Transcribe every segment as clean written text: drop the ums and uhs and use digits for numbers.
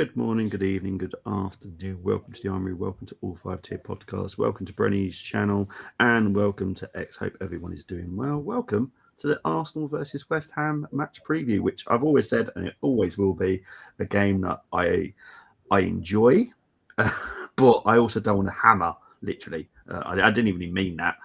Good morning, good evening, good afternoon. Welcome to the Armory. Welcome to All Five Tier Podcast. Welcome to Brenny's channel, and welcome to X. Hope everyone is doing well. Welcome to the Arsenal versus West Ham match preview, which I've always said, and it always will be, a game that I enjoy, but I also don't want to hammer. Literally, I didn't even mean that,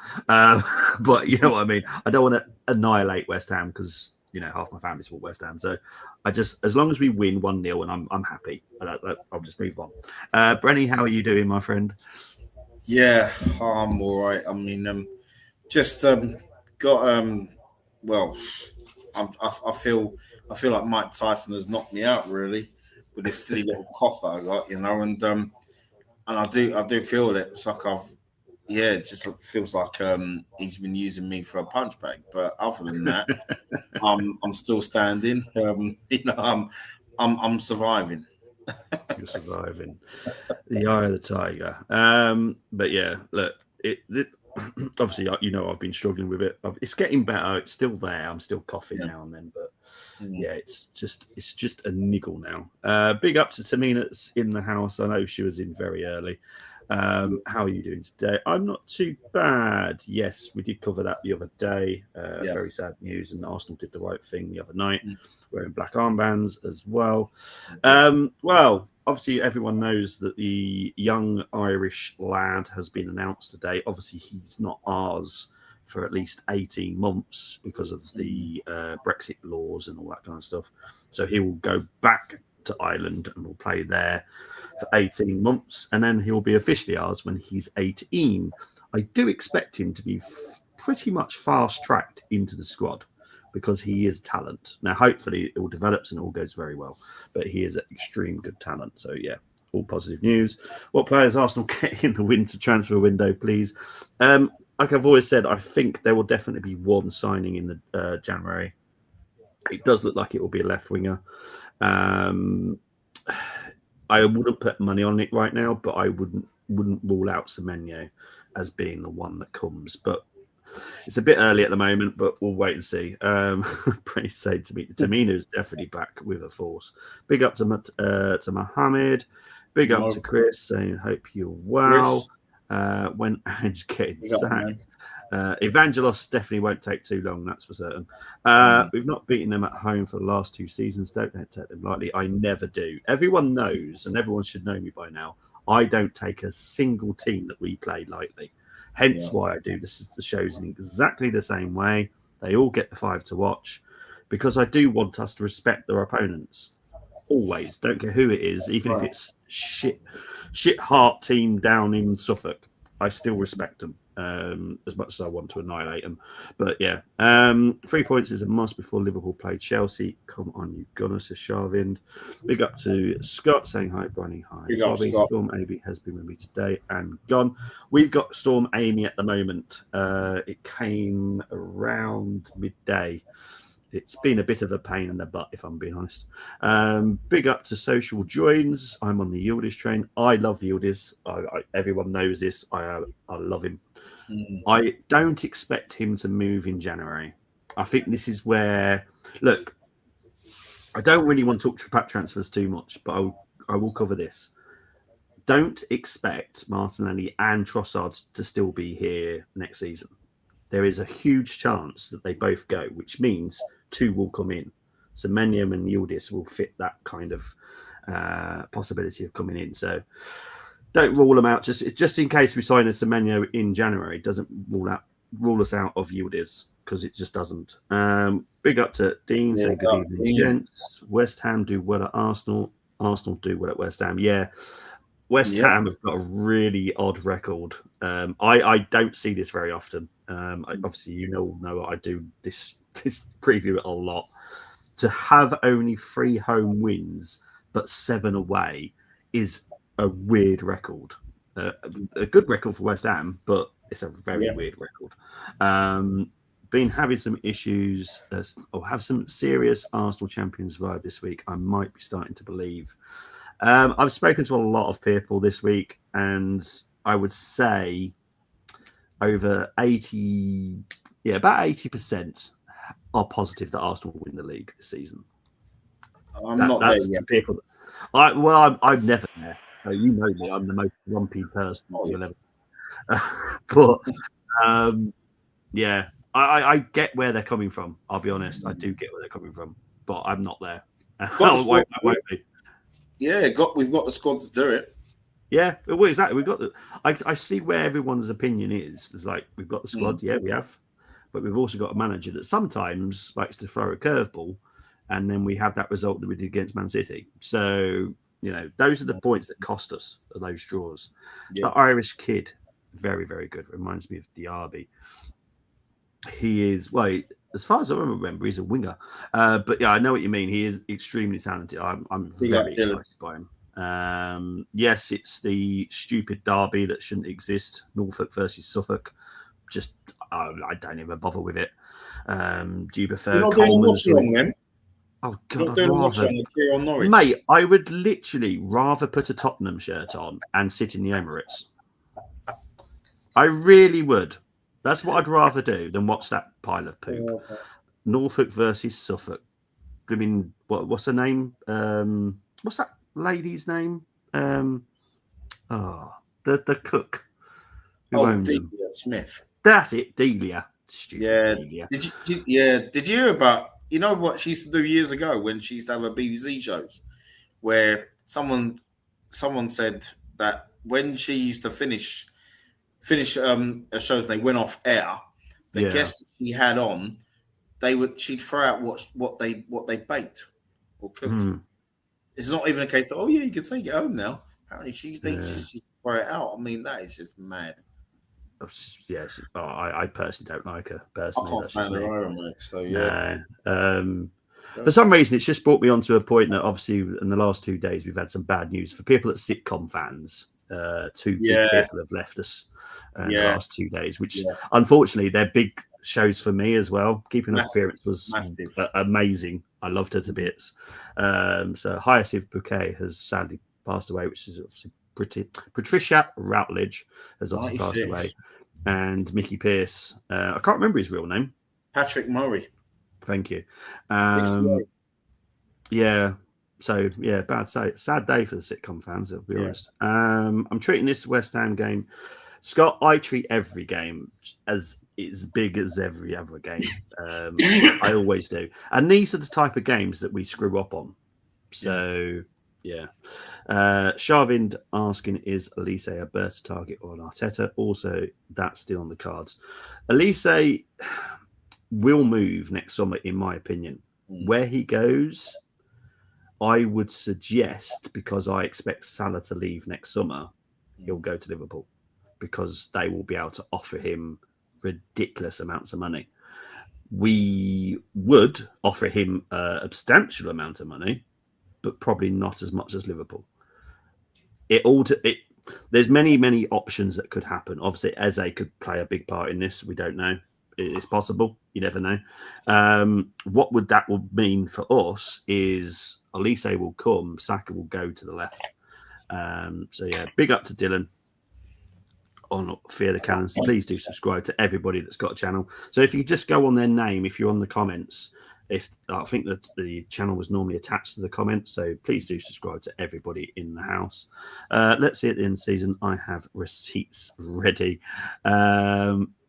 but you know what I mean. I don't want to annihilate West Ham because half my family's for West Ham. So I just, as long as we win 1-0, and I'm happy. I'll just move on. Brenny, how are you doing, my friend? Yeah, I'm all right. I mean, just got well, I feel like Mike Tyson has knocked me out really with this silly little cough that I got, and I do feel it. It's like it just feels like he's been using me for a punch bag. But other than that, I'm still standing. I'm surviving. You're surviving. The eye of the tiger. But yeah, look, it obviously, I've been struggling with it. It's getting better. It's still there. I'm still coughing Yeah. now and then, but Mm. yeah, it's just a niggle now. Big up to Tamina that's in the house. I know she was in very early. How are you doing today? I'm not too bad. Yes, we did cover that the other day. Yeah. Very sad news, and Arsenal did the right thing the other night, Mm. wearing black armbands as well. Well, obviously, everyone knows that the young Irish lad has been announced today. Obviously, he's not ours for at least 18 months because of the Brexit laws and all that kind of stuff. So he will go back to Ireland and will play there for 18 months, and then he'll be officially ours when he's 18. I do expect him to be pretty much fast tracked into the squad because he is talent. Now, hopefully, it all develops and all goes very well, but he is an extreme good talent. So, yeah, all positive news. What players Arsenal get in the winter transfer window, please? Like I've always said, I think there will definitely be one signing in the January. It does look like it will be a left winger. I wouldn't put money on it right now, but I wouldn't rule out Semenyo as being the one that comes. But it's a bit early at the moment, but we'll wait and see. Pretty say to me, Tamina is definitely back with a force. Big up to Mohammed. Big up to Chris saying, "Hope you're well." When Ange getting sacked. Evangelos definitely won't take too long, that's for certain. We've not beaten them at home for the last 2 seasons. Don't take them lightly. I never do. Everyone knows, and everyone should know me by now, I don't take a single team that we play lightly. Hence why I do the shows in exactly the same way. They all get the 5 to watch because I do want us to respect their opponents. Always. Don't care who it is, even if it's shit heart team down in Suffolk. I still respect them as much as I want to annihilate them. But yeah, 3 points is a must before Liverpool play Chelsea. Come on, you Gunners, says Sharvind. Big up to Scott saying hi, Bronny. Hi, Big Bobby. up, Scott. Storm Amy has been with me today and gone. We've got Storm Amy at the moment. It came around midday. It's been a bit of a pain in the butt, if I'm being honest. Big up to Social Joins. I'm on the Yildiz train. I love Yildiz. Everyone knows this. I love him. I don't expect him to move in January. I think this is where, look, I don't really want to talk about transfers too much, but I will cover this. Don't expect Martinelli and Trossard to still be here next season. There is a huge chance that they both go, which means 2 will come in. So Semenyo and Yildiz will fit that kind of possibility of coming in. So don't rule them out. Just in case we sign a Semenyo in January, doesn't rule us out of Yildiz because it just doesn't. Big up to Dean saying good evening, gents. West Ham do well at Arsenal. Arsenal do well at West Ham. Yeah. West Ham have got a really odd record. I don't see this very often. Obviously, know I do this preview it a lot. To have only 3 home wins but 7 away is a weird record. A good record for West Ham, but it's a very weird record. Been having some issues or have some serious Arsenal Champions vibe this week. I might be starting to believe. I've spoken to a lot of people this week, and I would say over 80, about 80% are positive that Arsenal will win the league this season. I'm not there yet. I'm never there. You know me. I'm the most grumpy person you'll ever. But yeah, I get where they're coming from. I'll be honest. I do get where they're coming from, but I'm not there. I won't be. Yeah, we've got the squad to do it. Yeah, well, exactly. We've got the. I see where everyone's opinion is. It's like we've got the squad. Yeah, we have, but we've also got a manager that sometimes likes to throw a curveball, and then we have that result that we did against Man City. So those are the points that cost us those draws. Yeah. The Irish kid, very, very good. Reminds me of Diaby. He is, well, as far as I remember, he's a winger. But yeah, I know what you mean. He is extremely talented. I'm very excited by him. Yes, it's the stupid derby that shouldn't exist. Norfolk versus Suffolk. Just, I don't even bother with it. Do you prefer Coleman? Oh God, mate, I would literally rather put a Tottenham shirt on and sit in the Emirates. I really would. That's what I'd rather do than watch that pile of poop. Norfolk versus Suffolk. I mean, what's her name? What's that lady's name? The cook. Delia Smith. That's it, Delia. Stupid Delia. Did you hear about? You know what she used to do years ago when she used to have her BBC shows, where someone said that when she used to finish shows and they went off air, the guests she had on, she'd throw out what they baked or cooked. It's not even a case of you can take it home now. Apparently she's throw it out. I mean, that is just mad. Yeah, I personally don't like her. Personally, I can't stand her mate. So yeah. For some reason, it's just brought me onto a point that obviously in the last 2 days we've had some bad news for people that sitcom fans. 2 big people have left us in the last 2 days, which unfortunately they're big shows for me as well. Keeping Up Appearance was amazing. I loved her to bits. So Hyacinth Bouquet has sadly passed away, which is obviously Patricia Routledge has obviously passed away, and Mickey Pearce. I can't remember his real name. Patrick Murray. Thank you. Yeah. So yeah, sad day for the sitcom fans. I'll be honest. I'm treating this West Ham game, Scott. I treat every game as big as every other game. I always do, and these are the type of games that we screw up on. So yeah. Sharvind asking, is Elise a better target or an Arteta? Also, that's still on the cards. Elise will move next summer, in my opinion. Where he goes, I would suggest, because I expect Salah to leave next summer, he'll go to Liverpool because they will be able to offer him ridiculous amounts of money. We would offer him a substantial amount of money, but probably not as much as Liverpool. There's many options that could happen. Obviously, Eze could play a big part in this. We don't know. It's possible. You never know. What that would mean for us is Elise will come, Saka will go to the left. So yeah, big up to Dylan on Fear the Cannons. Please do subscribe to everybody that's got a channel. So if you could just go on their name, if you're on the comments, I think that the channel was normally attached to the comments, so please do subscribe to everybody in the house. Let's see at the end of the season. I have receipts ready.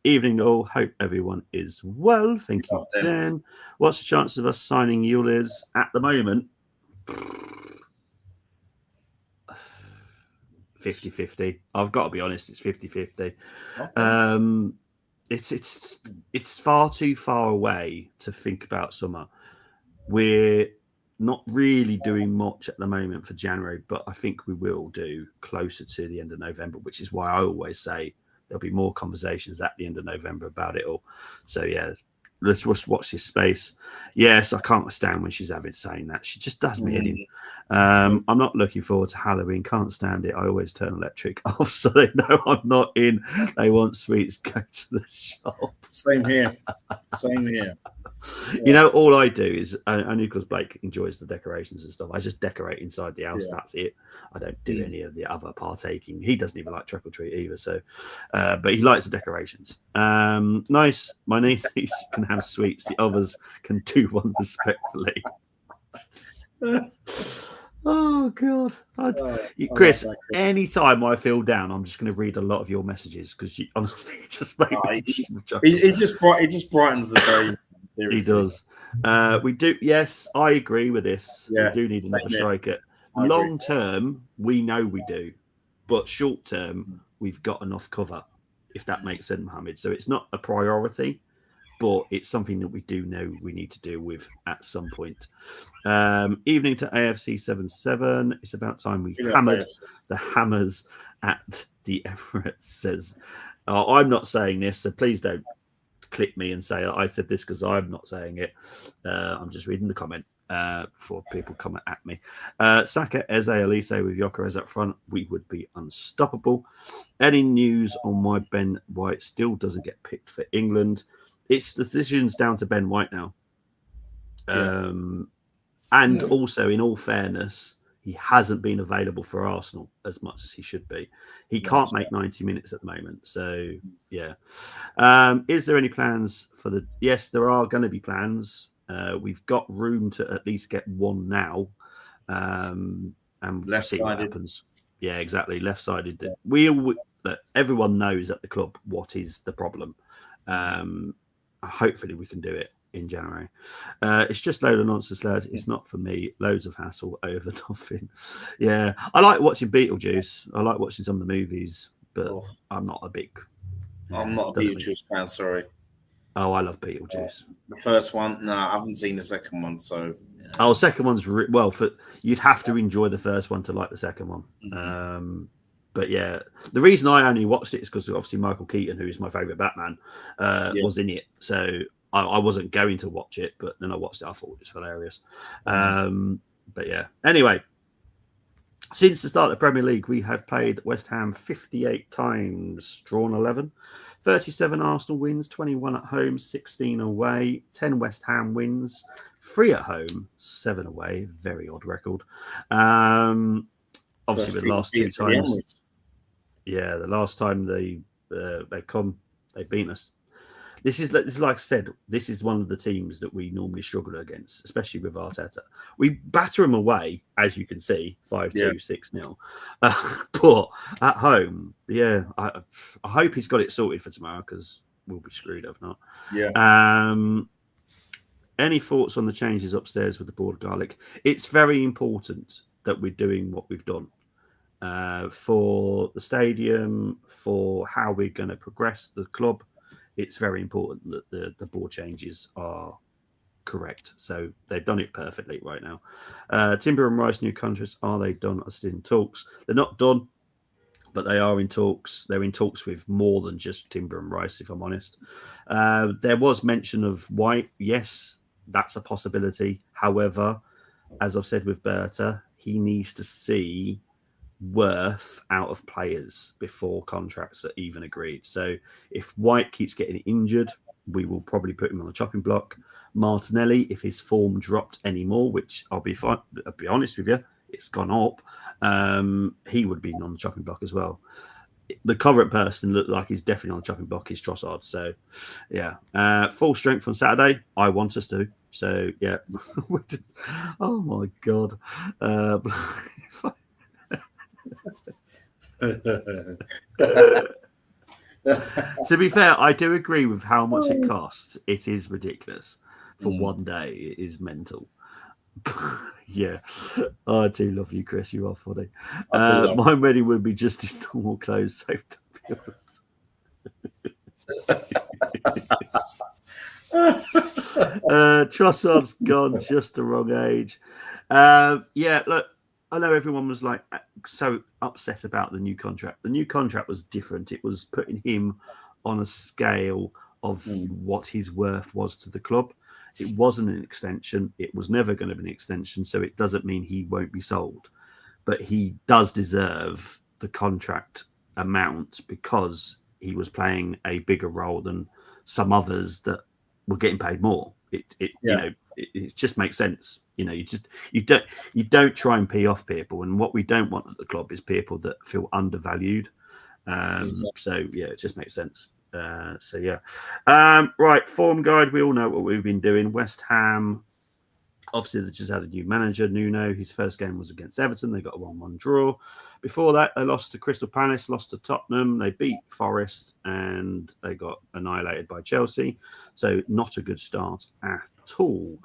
Evening all. Hope everyone is well. Thank you, Dan. What's the chance of us signing Eulis at the moment? 50-50. I've got to be honest, it's 50-50. Okay. It's far too far away to think about summer. We're not really doing much at the moment for January, but I think we will do closer to the end of November, which is why I always say there'll be more conversations at the end of November about it all. So yeah, let's just watch this space. Yes, I can't stand when she's saying that. She just does me in. I'm not looking forward to Halloween. Can't stand it. I always turn electric off so they know I'm not in. They want sweets. Go to the shop. Same here. You know, all I do is only because Blake enjoys the decorations and stuff. I just decorate inside the house. Yeah. That's it. I don't do any of the other partaking. He doesn't even like trick or treat either. So, but he likes the decorations. Nice. My niece can have sweets. The others can do one respectfully. Oh God, I love Chris. that. Anytime I feel down, I'm just going to read a lot of your messages because you honestly just make me chuckle. He just brightens the day. He Seriously. does. We do. Yes, I agree with this. Yeah, we do need another same here. striker. I agree. Long term, we know we do, but short term, we've got enough cover. If that makes sense, Mohammed. So it's not a priority, but it's something that we do know we need to deal with at some point. Evening to AFC 77. It's about time we hammered the hammers at the Emirates. Says, I'm not saying this, so please don't click me and say I said this because I'm not saying it. I'm just reading the comment before people come at me. Saka, Eze, Elise with Gyökeres up front, we would be unstoppable. Any news on why Ben White still doesn't get picked for England? It's the decision's down to Ben White now. And also, in all fairness, he hasn't been available for Arsenal as much as he should be. He can't make 90 minutes at the moment. So, yeah. Is there any plans for the... Yes, there are going to be plans. We've got room to at least get one now. And we'll see what happens. Yeah, exactly. Left-sided. Everyone knows at the club what is the problem. Hopefully we can do it in January. It's just load of nonsense, lads. It's not for me. Loads of hassle over nothing. Yeah, I like watching Beetlejuice. I like watching some of the movies, but I'm not a big... I'm not a Beetlejuice fan, sorry. Oh, I love Beetlejuice. The first one? No, I haven't seen the second one, so... Yeah. Oh, second one's... you'd have to enjoy the first one to like the second one. Mm-hmm. But yeah, the reason I only watched it is because obviously Michael Keaton, who is my favourite Batman, was in it. So I wasn't going to watch it, but then I watched it. I thought it was hilarious. But yeah, anyway, since the start of the Premier League, we have played West Ham 58 times, drawn 11, 37 Arsenal wins, 21 at home, 16 away, 10 West Ham wins, 3 at home, 7 away. Very odd record. Obviously, the last 2 times. Yeah, the last time they beat us. This is like I said, this is one of the teams that we normally struggle against, especially with Arteta. We batter them away, as you can see, 5-2, 6-0. But at home, I hope he's got it sorted for tomorrow because we'll be screwed if not. Yeah. Any thoughts on the changes upstairs with the board garlic? It's very important that we're doing what we've done. For the stadium, for how we're going to progress the club, it's very important that the board changes are correct. So they've done it perfectly right now. Timber and Rice new contracts, are they done or still in talks? They're not done, but they are in talks. They're in talks with more than just Timber and Rice, if I'm honest. There was mention of White. Yes, that's a possibility. However, as I've said with Berta, he needs to see worth out of players before contracts are even agreed. So if White keeps getting injured, we will probably put him on the chopping block. Martinelli, if his form dropped anymore, which I'll be honest with you, it's gone up, he would be on the chopping block as well. The current person looked like he's definitely on the chopping block is Trossard. So yeah, full strength on Saturday. I want us to. So yeah. Oh my God. To be fair, I do agree with how much it costs. It is ridiculous for one day. It is mental. Yeah, I do love you, Chris. You are funny. My wedding would be just in normal clothes. Trossard's gone just the wrong age. Yeah, look. I know everyone was like so upset about the new contract. The new contract was different. It was putting him on a scale of what his worth was to the club. It wasn't an extension. It was never going to be an extension. So it doesn't mean he won't be sold. But he does deserve the contract amount because he was playing a bigger role than some others that were getting paid more. It just makes sense. You don't try and pee off people, and what we don't want at the club is people that feel undervalued. So yeah, it just makes sense. Right, form guide. We all know what we've been doing. West Ham Obviously, they just had a new manager, Nuno. His first game was against Everton. They got a 1-1 draw. Before that, they lost to Crystal Palace, lost to Tottenham. They beat Forest, and they got annihilated by Chelsea. So not a good start at all.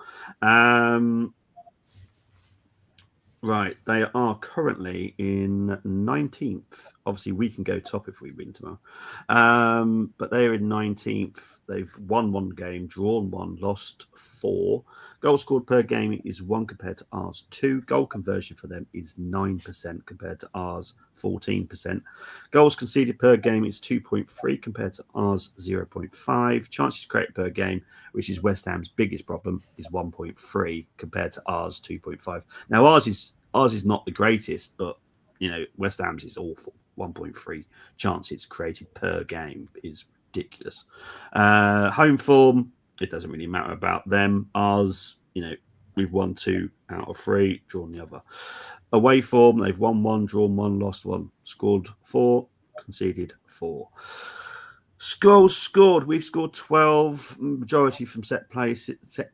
Right, they are currently in 19th. Obviously, we can go top if we win tomorrow. But they're in 19th. They've won 1 game, drawn 1, lost 4. Goals scored per game is 1 compared to ours 2. Goal conversion for them is 9% compared to ours 14%. Goals conceded per game is 2.3 compared to ours 0.5. Chances created per game, which is West Ham's biggest problem, is 1.3 compared to ours 2.5. Now ours is not the greatest, but West Ham's is awful. 1.3 chances created per game is ridiculous. Home form, it doesn't really matter about them. Ours, we've won 2 out of 3, drawn the other. Away form, they've won 1, drawn 1, lost 1, scored 4, conceded 4. Goals scored. We've scored 12, majority from set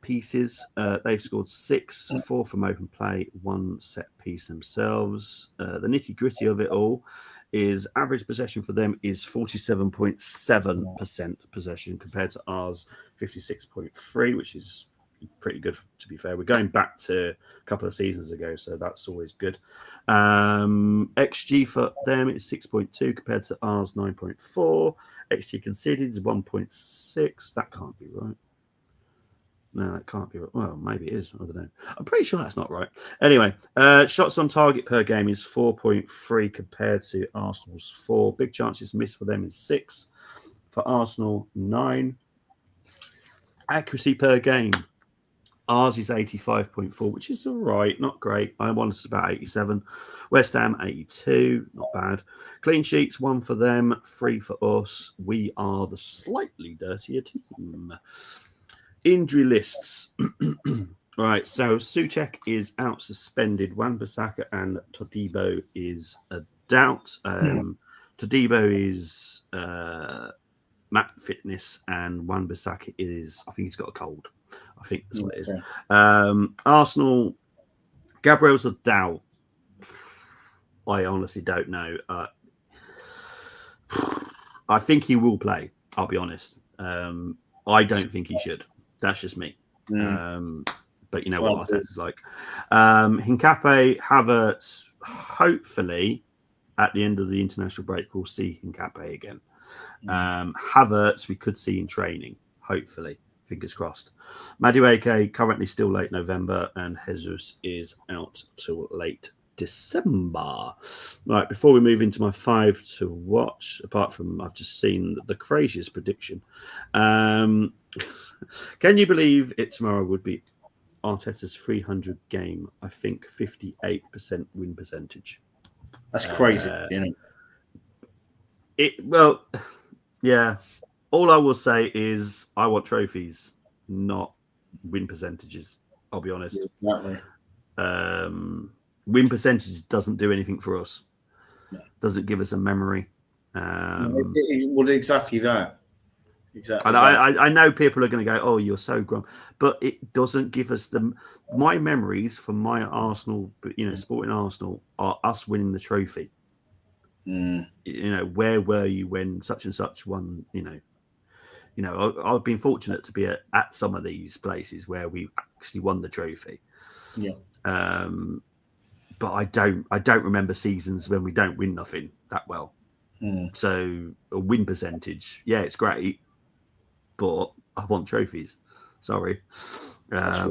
pieces. They've scored 6, 4 from open play, 1 set piece themselves. The nitty gritty of it all is average possession for them is 47.7% possession compared to ours 56.3, which is pretty good, to be fair. We're going back to a couple of seasons ago, so that's always good. XG for them is 6.2 compared to ours 9.4. XG conceded is 1.6. That can't be right. No, that can't be right. Well, maybe it is. I don't know. I'm pretty sure that's not right. Anyway, shots on target per game is 4.3 compared to Arsenal's 4. Big chances missed for them is 6. For Arsenal, 9. Accuracy per game. Ours is 85.4, which is all right, not great. I want us about 87. West Ham, 82, not bad. Clean sheets, 1 for them, 3 for us. We are the slightly dirtier team. Injury lists. Right, so Souček is out suspended. Wan-Bissaka and Todibo is a doubt. Todibo is mat fitness, and Wan-Bissaka is, I think he's got a cold. I think that's what it is. Arsenal, Gabriel's a doubt. I honestly don't know. I think he will play. I'll be honest. I don't think he should. That's just me. But you know what Arteta's like. Hincapié, Havertz, hopefully at the end of the international break, we'll see Hincapié again. Havertz, we could see in training, hopefully. Fingers crossed. Madueke currently still late November, and Jesus is out till late December. Right, before we move into my 5 to watch, apart from I've just seen the craziest prediction. Can you believe it tomorrow would be Arteta's 300 game? I think 58% win percentage. That's crazy. Well, yeah. All I will say is I want trophies, not win percentages. I'll be honest. Exactly. Win percentage doesn't do anything for us. No. Doesn't give us a memory. Well, exactly that. Exactly. And I know people are going to go, "Oh, you're so grumpy," but it doesn't give us my memories from my Arsenal, supporting Arsenal are us winning the trophy. Where were you when such and such won? I've been fortunate to be at some of these places where we actually won the trophy. Yeah. But I don't remember seasons when we don't win nothing that well. So a win percentage, yeah, it's great, but I want trophies. Sorry. I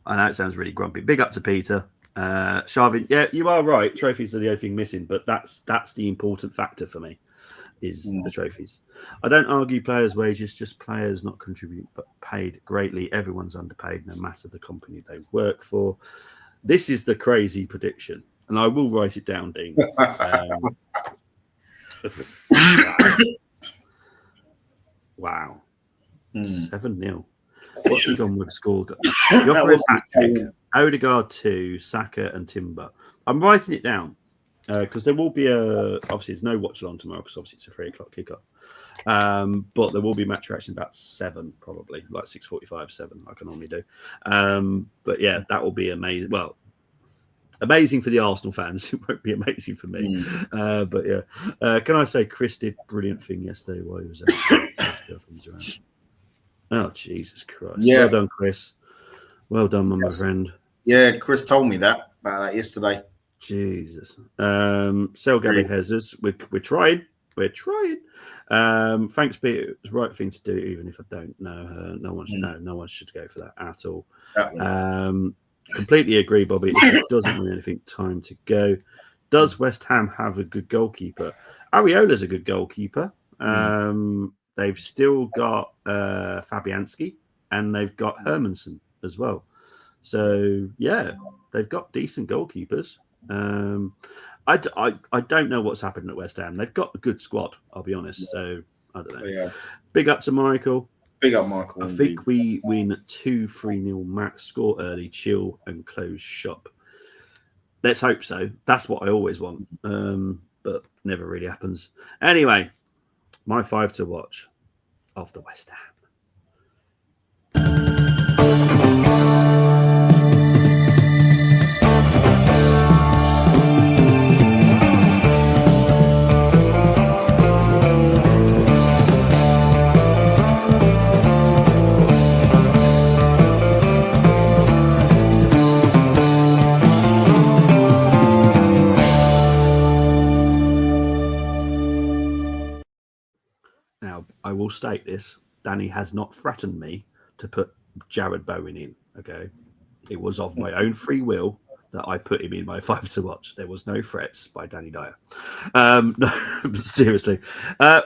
know it sounds really grumpy. Big up to Peter. Sharvin, yeah, you are right. Trophies are the only thing missing, but that's the important factor for me. Is the trophies. I don't argue players' wages, just players not contribute but paid greatly. Everyone's underpaid no matter the company they work for. This is the crazy prediction, and I will write it down, Dean. Wow. 7-0. What's he gone with score? Jokeris hat trick. Odegaard 2, Saka and Timber. I'm writing it down. because there will be obviously there's no watch along tomorrow because obviously it's a 3:00 kickoff. But there will be match reaction about 7, probably like 6:45, 7. I can normally do. But yeah, that will be amazing. Well, amazing for the Arsenal fans. It won't be amazing for me. But yeah, can I say Chris did a brilliant thing yesterday while he was out. Oh, Jesus Christ. Yeah. Well done, Chris. Well done, my friend. Yeah, Chris told me about that yesterday. Jesus. Sell Gabby Hezers. We're trying. We're trying. Thanks, Peter. It's the right thing to do, even if I don't know her. No one should go for that at all. Exactly. Completely agree, Bobby. If it doesn't win anything, time to go. Does West Ham have a good goalkeeper? Areola's a good goalkeeper. They've still got Fabianski and they've got Hermansen as well. So, yeah, they've got decent goalkeepers. I don't know what's happened at West Ham. They've got a good squad, I'll be honest. So, I don't know. Yeah. Big up to Michael. Big up, Michael. I think we win 2-3-0 max, score early, chill, and close shop. Let's hope so. That's what I always want. But never really happens. Anyway, my 5 to watch after West Ham. Now, I will state this. Danny has not threatened me to put Jared Bowen in, okay? It was of my own free will that I put him in my 5 to watch. There was no threats by Danny Dyer. No, seriously.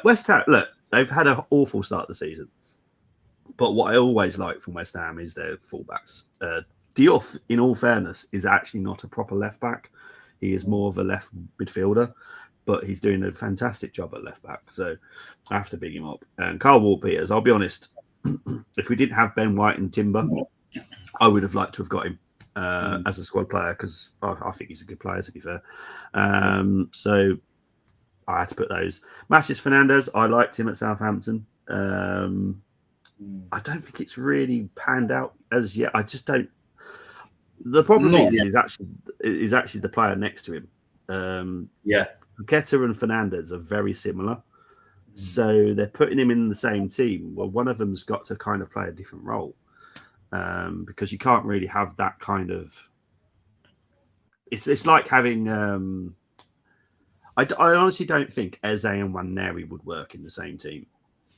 West Ham, look, they've had an awful start of the season. But what I always like from West Ham is their fullbacks. Diouf, in all fairness, is actually not a proper left back. He is more of a left midfielder, but he's doing a fantastic job at left back. So I have to big him up. And Carl Walker-Peters, I'll be honest, if we didn't have Ben White and Timber, I would have liked to have got him as a squad player because I think he's a good player, to be fair. So I had to put those. Matheus Fernandes, I liked him at Southampton. I don't think it's really panned out as yet. I just don't. The problem is actually the player next to him. Paqueta and Fernandes are very similar. So they're putting him in the same team. Well, one of them's got to kind of play a different role because you can't really have that kind of. It's like having. I honestly don't think Eze and Nwaneri would work in the same team.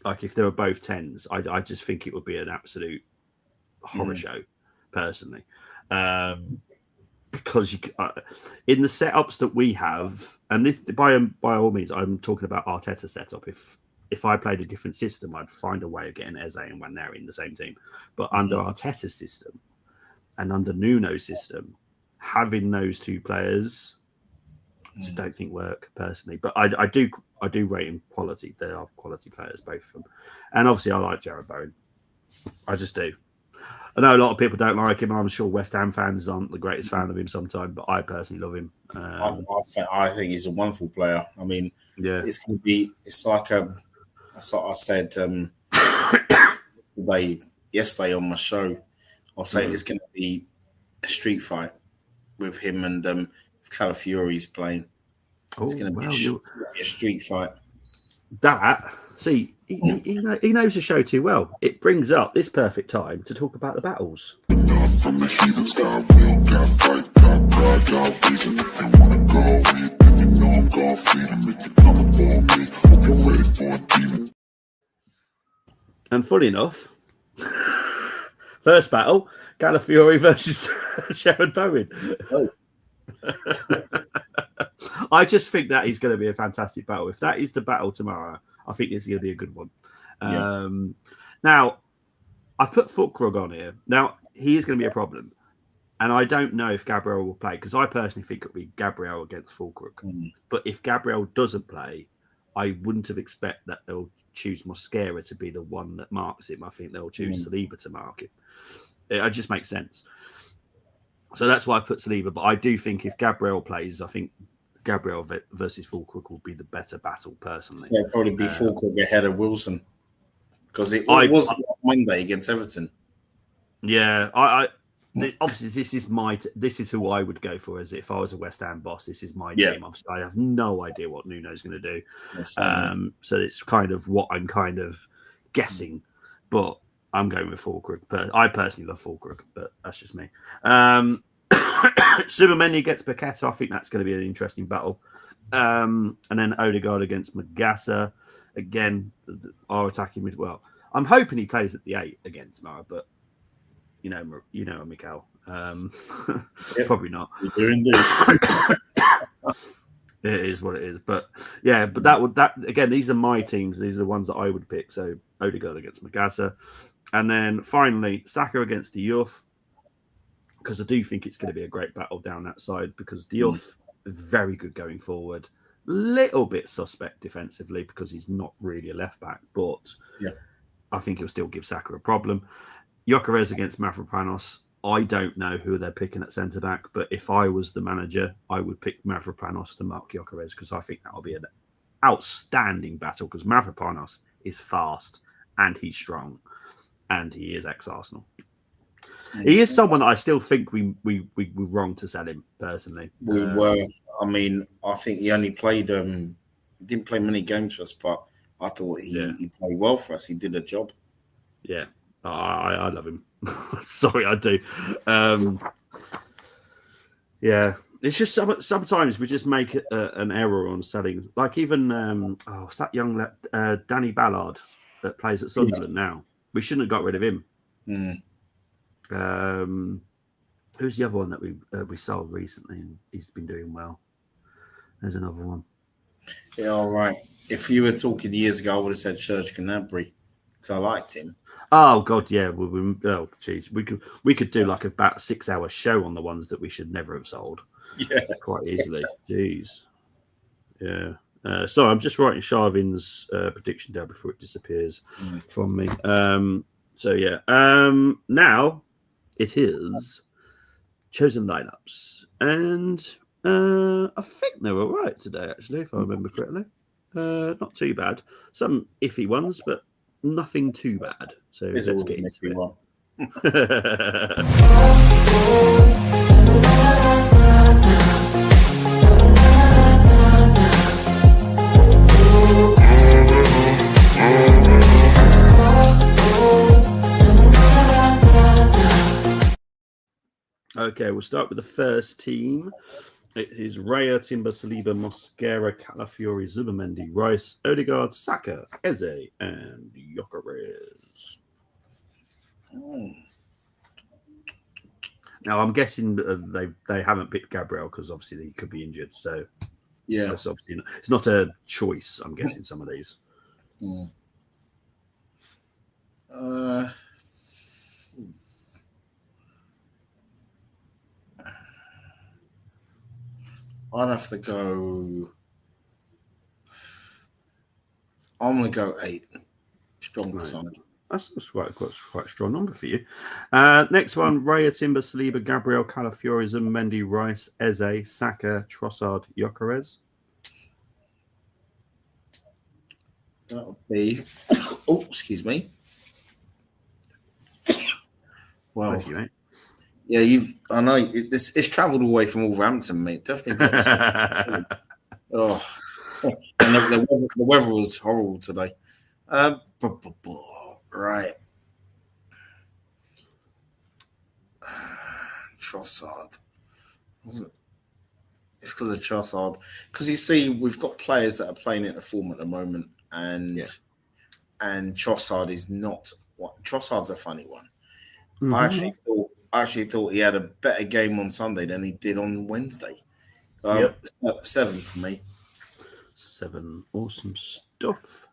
Like if they were both 10s, I just think it would be an absolute horror show, personally. Because you, in the setups that we have, and this, by all means, I'm talking about Arteta's setup. If I played a different system, I'd find a way of getting Eze and Nwaneri in the same team. But under Arteta's system and under Nuno's system, having those two players, I just don't think work personally. But I do rate in quality. They are quality players, both of them. And obviously, I like Jared Bowen. I just do. I know a lot of people don't like him. I'm sure West Ham fans aren't the greatest fan of him sometimes, but I personally love him. I think he's a wonderful player. I mean, it's going to be. It's like that's what I said yesterday on my show. I was saying it's going to be a street fight with him and Calafiori's playing. It's going to be a street fight. See, he knows the show too well. It brings up this perfect time to talk about the battles. And funny enough, first battle, Calafiori versus Jared Bowen. Oh. I just think that is going to be a fantastic battle. If that is the battle tomorrow, I think it's going to be a good one. Now, I've put Füllkrug on here. Now, he is going to be a problem. And I don't know if Gabriel will play, because I personally think it'll be Gabriel against Füllkrug. But if Gabriel doesn't play, I wouldn't have expected that they'll choose Mosquera to be the one that marks him. I think they'll choose Saliba to mark him. It just makes sense. So that's why I put Saliba. But I do think if Gabriel plays, I think Gabriel versus Fulkrug will be the better battle, personally. So it'll probably be Fulkrug ahead of Wilson because it I- was Monday against Everton. Yeah, obviously this is who I would go for. As if I was a West Ham boss, this is my team. Obviously, I have no idea what Nuno's going to do. So it's kind of what I'm kind of guessing, but I'm going with Fulkrug. I personally love Fulkrug, but that's just me. Zubimendi gets Paqueta. I think that's going to be an interesting battle. And then Odegaard against Magassa. Again, our attacking mid. Well, I'm hoping he plays at the 8 again tomorrow, but you know, Mikel. Probably not. You do indeed. It is what it is, but yeah, but that again, these are my teams. These are the ones that I would pick. So Odegaard against Magassa, and then finally Saka against Diouf, because I do think it's going to be a great battle down that side. Because Diouf is very good going forward, little bit suspect defensively because he's not really a left back, but I think he'll still give Saka a problem. Gyökeres against Mavropanos. I don't know who they're picking at centre back, but if I was the manager, I would pick Mavropanos to mark Gyökeres because I think that'll be an outstanding battle because Mavropanos is fast and he's strong and he is ex-Arsenal. He is someone I still think we were wrong to sell him personally. We were. I mean, I think he only played. He didn't play many games for us, but I thought he played well for us. He did a job. Yeah, I love him. Sorry, I do. Yeah, it's just sometimes we just make an error on selling. Like even what's that young Danny Ballard that plays at Sunderland now? We shouldn't have got rid of him. Who's the other one that we sold recently and he's been doing well? There's another one. Yeah, all right. If you were talking years ago, I would have said Serge Gnabry because I liked him. Oh God, yeah. Oh geez, we could do like about a 6-hour show on the ones that we should never have sold. Yeah, quite easily. Jeez. Yeah. So I'm just writing Sharvin's prediction down before it disappears from me. So yeah. Now it is chosen lineups, and I think they were right today. Actually, if I remember correctly, not too bad. Some iffy ones, but nothing too bad. So let's get into it. Okay, we'll start with the first team. It is Raya, Timber, Saliba, Mosquera, Calafiori, Zubimendi, Rice, Odegaard, Saka, Eze, and Gyökeres. Now, I'm guessing they haven't picked Gabriel because obviously he could be injured. So, yeah, that's obviously it's not a choice. I'm guessing some of these. I'd have to go. I'm going to go 8. Strong side. That's quite a strong number for you. Next one, Raya, Timber, Saliba, Gabriel, Calafiori, Zubimendi, Rice, Eze, Saka, Trossard, Gyökeres. That would be... Oh, excuse me. Well, you, mate. Yeah, I know it's travelled away from Wolverhampton, mate. Definitely. And the weather was horrible today. Right. Trossard. It's because of Trossard. Because you see, we've got players that are playing at the form at the moment, and Trossard is not. Trossard's a funny one. I actually thought he had a better game on Sunday than he did on Wednesday. 7 for me. 7. Awesome stuff.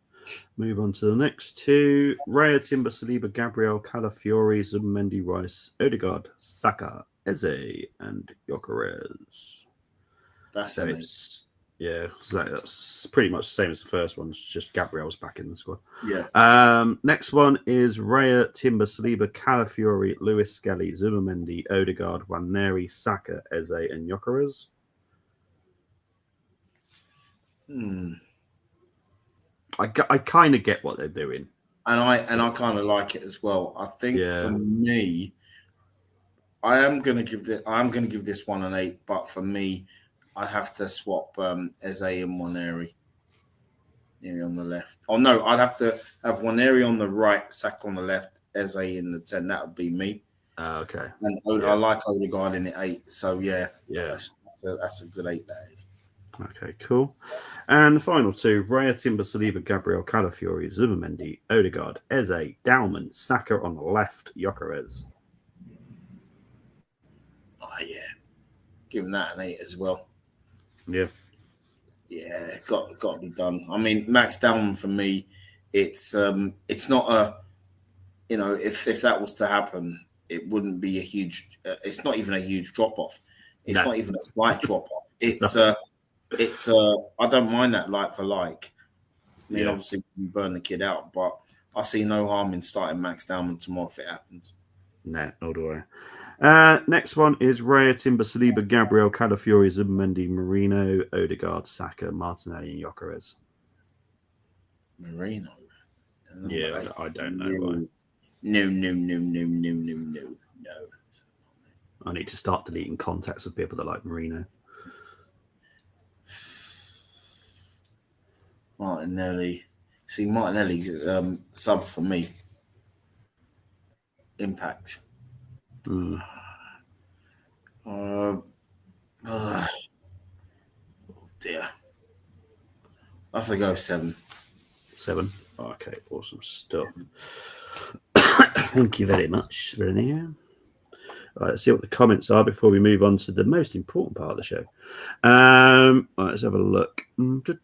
Move on to the next two. Raya, Timber, Saliba, Gabriel, Calafiori, Zubimendi, Rice, Odegaard, Saka, Eze, and Gyökeres. That's it. Yeah, so that's pretty much the same as the first one. It's just Gabriel's back in the squad. Yeah. Next one is Raya, Timber, Saliba, Calafiori, Lewis Skelly, Zubimendi, Odegaard, Nwaneri, Saka, Eze, and Gyökeres. Hmm. I kind of get what they're doing. And I kind of like it as well. I think for Yeah. me, I'm gonna give this one an 8. But for me, I'd have to swap Eze and Waneri on the left. Oh no, I'd have to have Waneri on the right, Saka on the left, Eze in the 10. That would be me. Okay. And Yeah. I like Odegaard in the 8. So yeah, Yeah. that's a good 8. That is. Okay, cool. And the final two, Raya, Timber, Saliba, Gabriel, Calafiori, Zubimendi, Odegaard, Eze, Dalman, Saka on the left, Gyökeres. Oh yeah, giving that an 8 as well. Yeah. Yeah, got to be done. I mean, Max Dalman for me, it's not a, if that was to happen, it wouldn't be a huge. It's not even a huge drop off. It's No. not even a slight drop off. It's I don't mind that like for like. I mean, obviously you burn the kid out, but I see no harm in starting Max Dalman tomorrow if it happens. No, nor do I. Next one is Raya, Timber, Saliba, Gabriel, Calafiori, Zubimendi, Marino, Odegaard, Saka, Martinelli, and Gyökeres. Marino. Yeah, I don't know why. No. I need to start deleting contacts with people that like Marino. Martinelli. See, Martinelli's sub for me. Impact. Oh dear. I have to go 7. 7. Okay, awesome stuff. Thank you very much, Renier. Right, let's see what the comments are before we move on to the most important part of the show. Right, let's have a look. Let's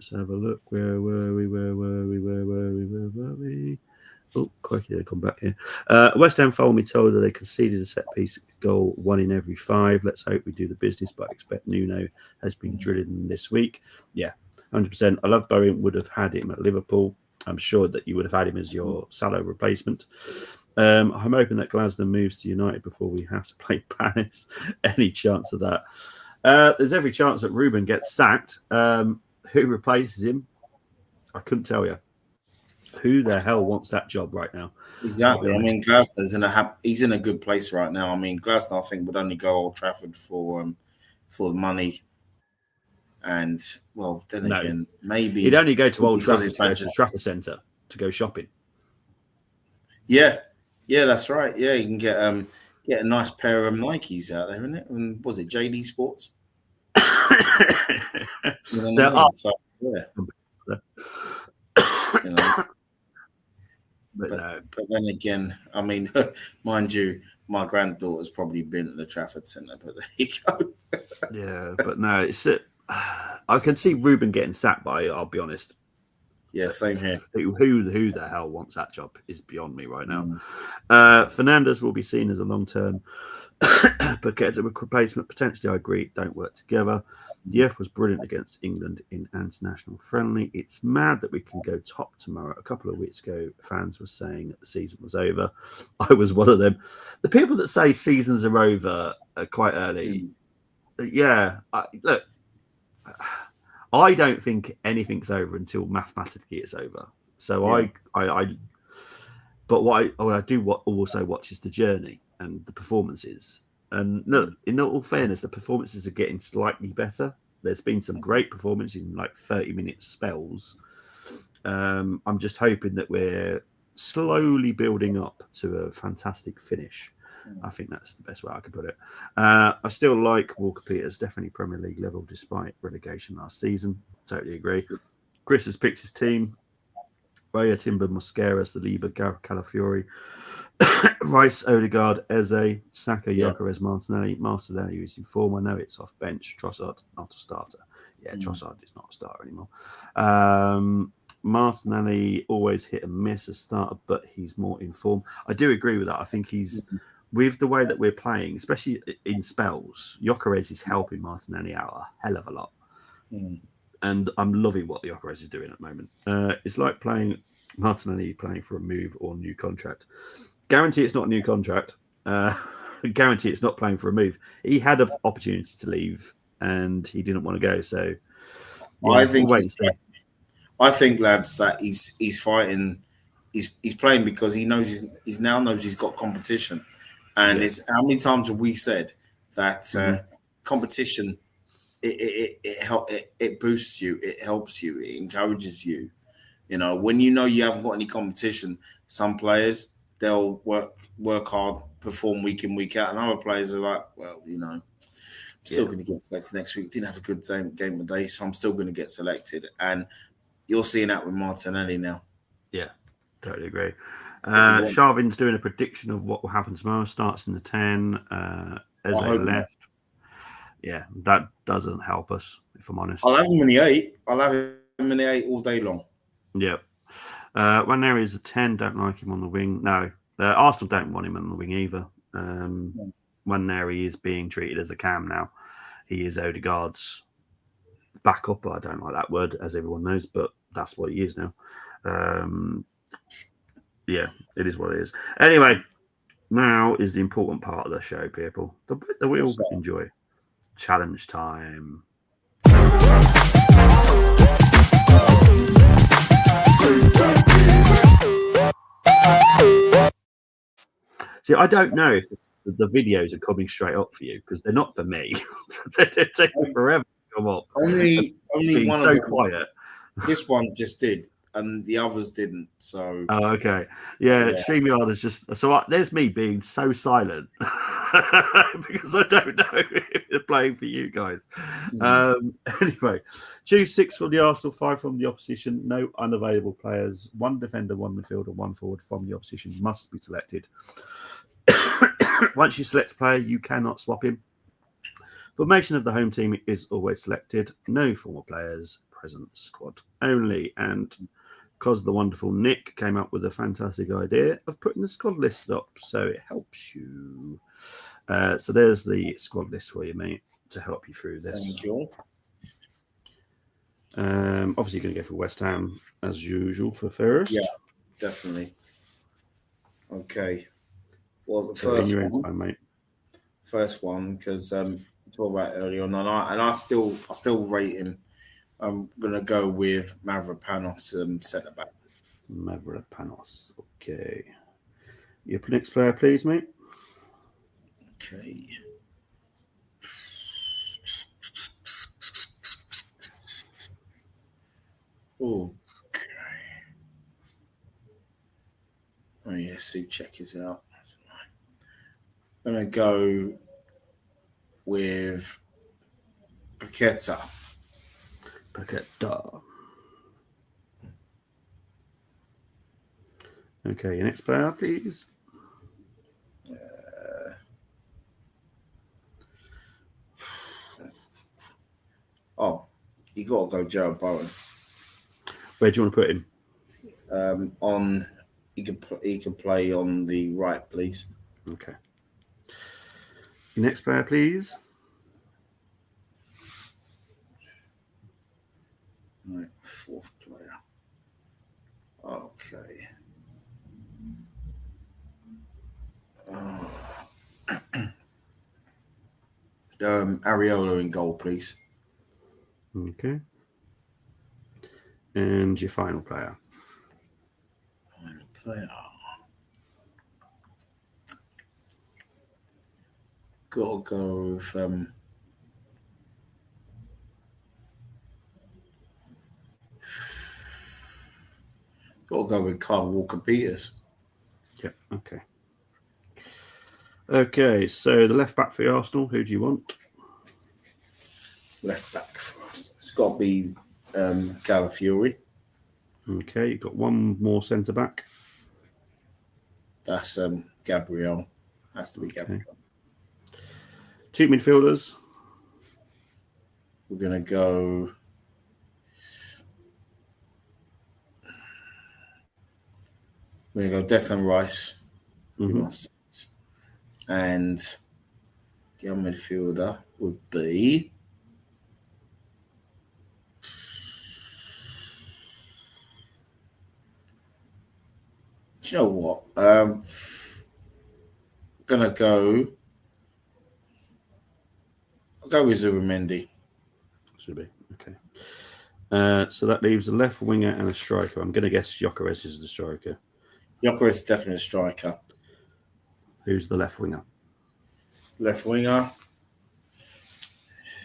have a look. Where were we? Oh, crikey, they come back here. West Ham told me that they conceded a set piece goal 1 in every 5. Let's hope we do the business, but I expect Nuno has been drilling this week. Yeah, 100%. I love Bowen, would have had him at Liverpool. I'm sure that you would have had him as your Salah replacement. I'm hoping that Glasner moves to United before we have to play Palace. Any chance of that? There's every chance that Ruben gets sacked. Who replaces him? I couldn't tell you. Who the hell wants that job right now? Exactly. I mean, Glasner's he's in a good place right now. I mean, Glasner, I think, would only go Old Trafford for the money. And well, then again, maybe he'd only go to Old Trafford to go to the Trafford Centre to go shopping. Yeah, that's right. Yeah, you can get a nice pair of Nikes out there, isn't it? And was it JD Sports? So, yeah. But then again, I mean, mind you, my granddaughter's probably been at the Trafford Centre, but there you go. Yeah, but no, it's I can see Ruben getting sacked by. I'll be honest. Yeah, same here. Who the hell wants that job is beyond me right now. Fernandes will be seen as a long-term, but gets a replacement. Potentially, I agree. Don't work together. Diouf was brilliant against England in international friendly. It's mad that we can go top tomorrow. A couple of weeks ago, fans were saying that the season was over. I was one of them. The people that say seasons are over quite early. Yeah, look, I don't think anything's over until mathematically it's over. So yeah. But what I do also watch is the journey and the performances. And look, in all fairness, the performances are getting slightly better. There's been some great performances in like 30-minute spells. I'm just hoping that we're slowly building up to a fantastic finish. I think that's the best way I could put it. I still like Walker Peters, definitely Premier League level despite relegation last season. Totally agree. Chris has picked his team. Raya, Timber, Mosquera, Saliba, Calafiori, Rice, Odegaard, Eze, Saka, Gyökeres, Martinelli who's in form. I know it's off bench. Trossard, not a starter. Yeah, Trossard is not a starter anymore. Martinelli always hit and miss a starter, but he's more in form. I do agree with that. I think he's with the way that we're playing, especially in spells. Gyökeres is helping Martinelli out a hell of a lot. And I'm loving what Gyökeres is doing at the moment. It's like playing Martinelli playing for a move or new contract. Guarantee it's not a new contract. Guarantee it's not playing for a move. He had an opportunity to leave and he didn't want to go. So I think we'll wait and see. I think, lads, that he's fighting. He's playing because he knows he's now knows he's got competition, and it's how many times have we said that competition it boosts you, it helps you, it encourages you. You know, when you know you haven't got any competition, some players they'll work hard, perform week in week out, and other players are like, well, you know, I'm still going to get selected next week. Didn't have a good game of day, so I'm still going to get selected. And you're seeing that with Martinelli now. Yeah, totally agree. Sharvin's doing a prediction of what will happen tomorrow. Starts in the 10. As they left. Yeah, that doesn't help us, if I'm honest. I'll have him in the 8. I'll have him in the 8 all day long. Yeah. Nwaneri is a 10. Don't like him on the wing. No, Arsenal don't want him on the wing either. Nwaneri is being treated as a cam now. He is Odegaard's backup. I don't like that word, as everyone knows, but that's what he is now. Yeah, it is what it is. Anyway, now is the important part of the show, people. The bit that we all enjoy. Challenge time. See, I don't know if the videos are coming straight up for you because they're not for me. They're taking forever to come up. Only one so of them, quiet. This one just did, and the others didn't. So, okay, yeah. StreamYard is just so. There's me being so silent because I don't know if they're playing for you guys. Anyway, choose 6 from the Arsenal, 5 from the opposition. No unavailable players. 1 defender, 1 midfielder, 1 forward from the opposition must be selected. Once you select a player, you cannot swap him. Formation of the home team is always selected. No former players. Present squad only. And because the wonderful Nick came up with a fantastic idea of putting the squad list up, so it helps you. So there's the squad list for you, mate, to help you through this. Thank you. Obviously, you're going to go for West Ham as usual for first. Yeah, definitely. Okay. Well, the first one, time, mate. First one, because talked about earlier on, and I still rate him. I'm gonna go with Mavropanos, centre back. Mavropanos. Okay. Your next player, please, mate. Okay. Okay. Oh yeah, Souček is out. I'm gonna go with Paqueta. Okay, your next player, please. You got to go Jarrod Bowen. Where do you want to put him? He can play on the right, please. Okay. Your next player, please. Right, 4th player. Okay. Areola in goal, please. Okay. And your final player. Got to go with Kyle Walker-Peters. Yep. Okay. Okay. So the left back for Arsenal. Who do you want? Left back for us. It's got to be Calafiori. Okay. You've got 1 more centre back. That's Gabriel. Has to be Gabriel. Okay. 2 midfielders. We're going to go... We're going to go Declan Rice. And the other midfielder would be... Do you know what? I'm going to go Go with Zubimendi. Should be. Okay. So that leaves a left winger and a striker. I'm going to guess Gyökeres is the striker. Gyökeres is definitely a striker. Who's the left winger? Left winger.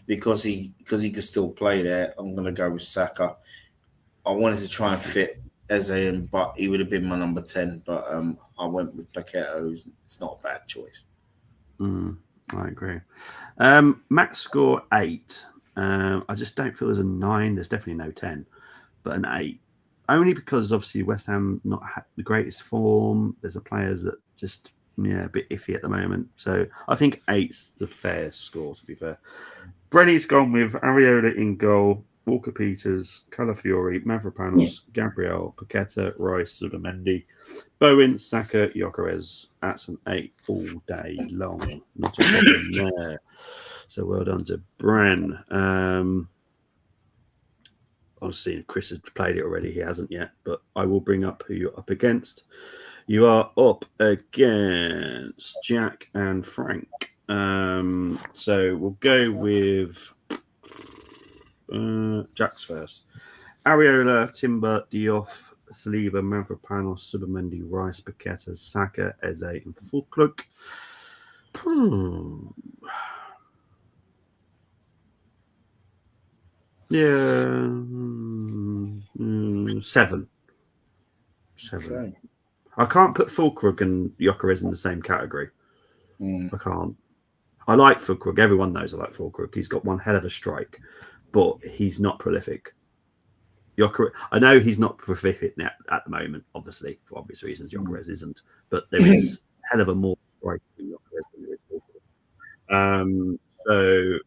Because he can still play there, I'm going to go with Saka. I wanted to try and fit Eze in, but he would have been my number 10. But I went with Paqueta. It's not a bad choice. I agree. Max score 8. I just don't feel there's a 9. There's definitely no 10, but an 8. Only because obviously West Ham not had the greatest form. There's a players that just a bit iffy at the moment. So I think 8's the fair score, to be fair. Brenny's gone with Areola in goal, Walker Peters, Calafiori, Mavropanos, Gabriel, Paqueta, Rice, Zubimendi, Bowen, Saka, Gyökeres. That's an 8 all day long. Not a problem there. So well done to Bren. Obviously, Chris has played it already. He hasn't yet, but I will bring up who you're up against. You are up against Jack and Frank. So we'll go with Jack's first. Areola, Timber, Diouf, Saliba, Mavropanos, Zubimendi, Rice, Paqueta, Saka, Eze, and Füllkrug. Yeah, 7. Okay. I can't put Füllkrug and Gyökeres in the same category. I can't. I like Füllkrug. Everyone knows I like Füllkrug. He's got one hell of a strike, but he's not prolific. Gyökeres, I know he's not prolific at the moment, obviously, for obvious reasons. Gyökeres isn't, but there is a hell of a more strike in Gyökeres than there is Füllkrug. So,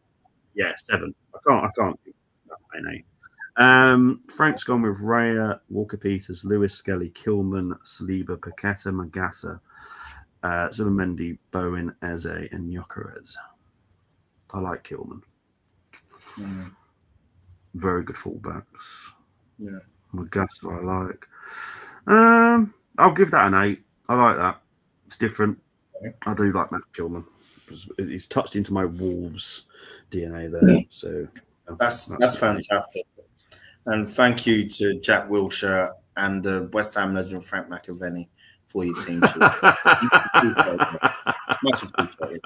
yeah, 7. I can't do that. Frank's gone with Raya, Walker Peters, Lewis, Skelly, Kilman, Saliba, Paqueta, Magassa, Zubimendi, Bowen, Eze, and Gyökeres. I like Kilman. Very good fullbacks. Yeah. Magassa I like. I'll give that an 8. I like that. It's different. Okay. I do like Matt Kilman. He's touched into my Wolves DNA there. So that's fantastic. And thank you to Jack Wilshere and the West Ham legend Frank McAvenny for your team. Much appreciated.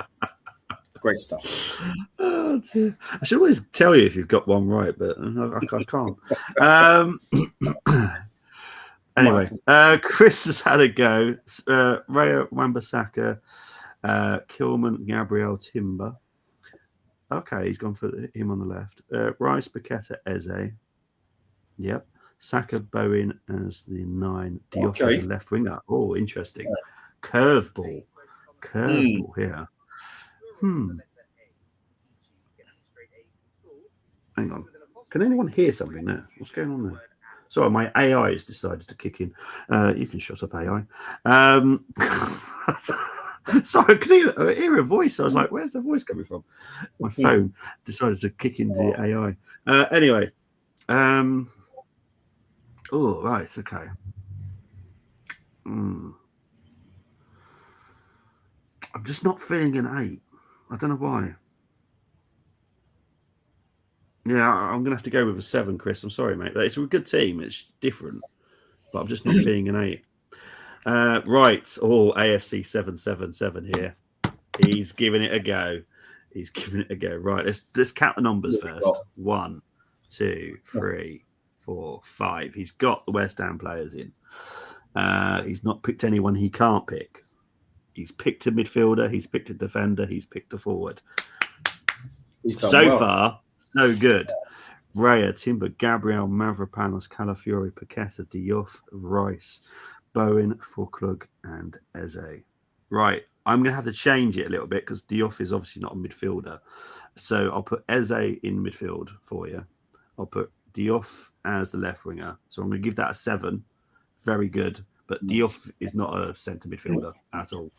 Great stuff. Oh, dear. I should always tell you if you've got one right, but I can't. Anyway, Chris has had a go. Raya, Wan-Bissaka, Kilman, Gabriel, Timber. Okay, he's gone for him on the left. Rice, Paqueta, Eze. Yep. Saka, Bowen as the 9. Diouf as the left winger. Oh, interesting. Curveball here. Hang on. Can anyone hear something there? What's going on there? Sorry, my AI has decided to kick in. You can shut up, AI. Sorry, I could hear a voice. I was like, where's the voice coming from? My phone decided to kick into the AI. Anyway. Oh, right. Okay. I'm just not feeling an 8. I don't know why. Yeah, I'm going to have to go with a 7, Chris. I'm sorry, mate. It's a good team. It's different. But I'm just not feeling an 8. Right. Oh, AFC 777 here. He's giving it a go. Right. Let's count the numbers first. 1, 2, 3, 4, 5. He's got the West Ham players in. He's not picked anyone he can't pick. He's picked a midfielder. He's picked a defender. He's picked a forward. So far, so good. Raya, Timber, Gabriel, Mavropanos, Calafiori, Paqueta, Diouf, Rice, Bowen, Füllkrug, and Eze. Right. I'm going to have to change it a little bit because Diouf is obviously not a midfielder. So I'll put Eze in midfield for you. I'll put Diouf as the left winger. So I'm going to give that a 7. Very good. But Diouf is not a centre midfielder at all.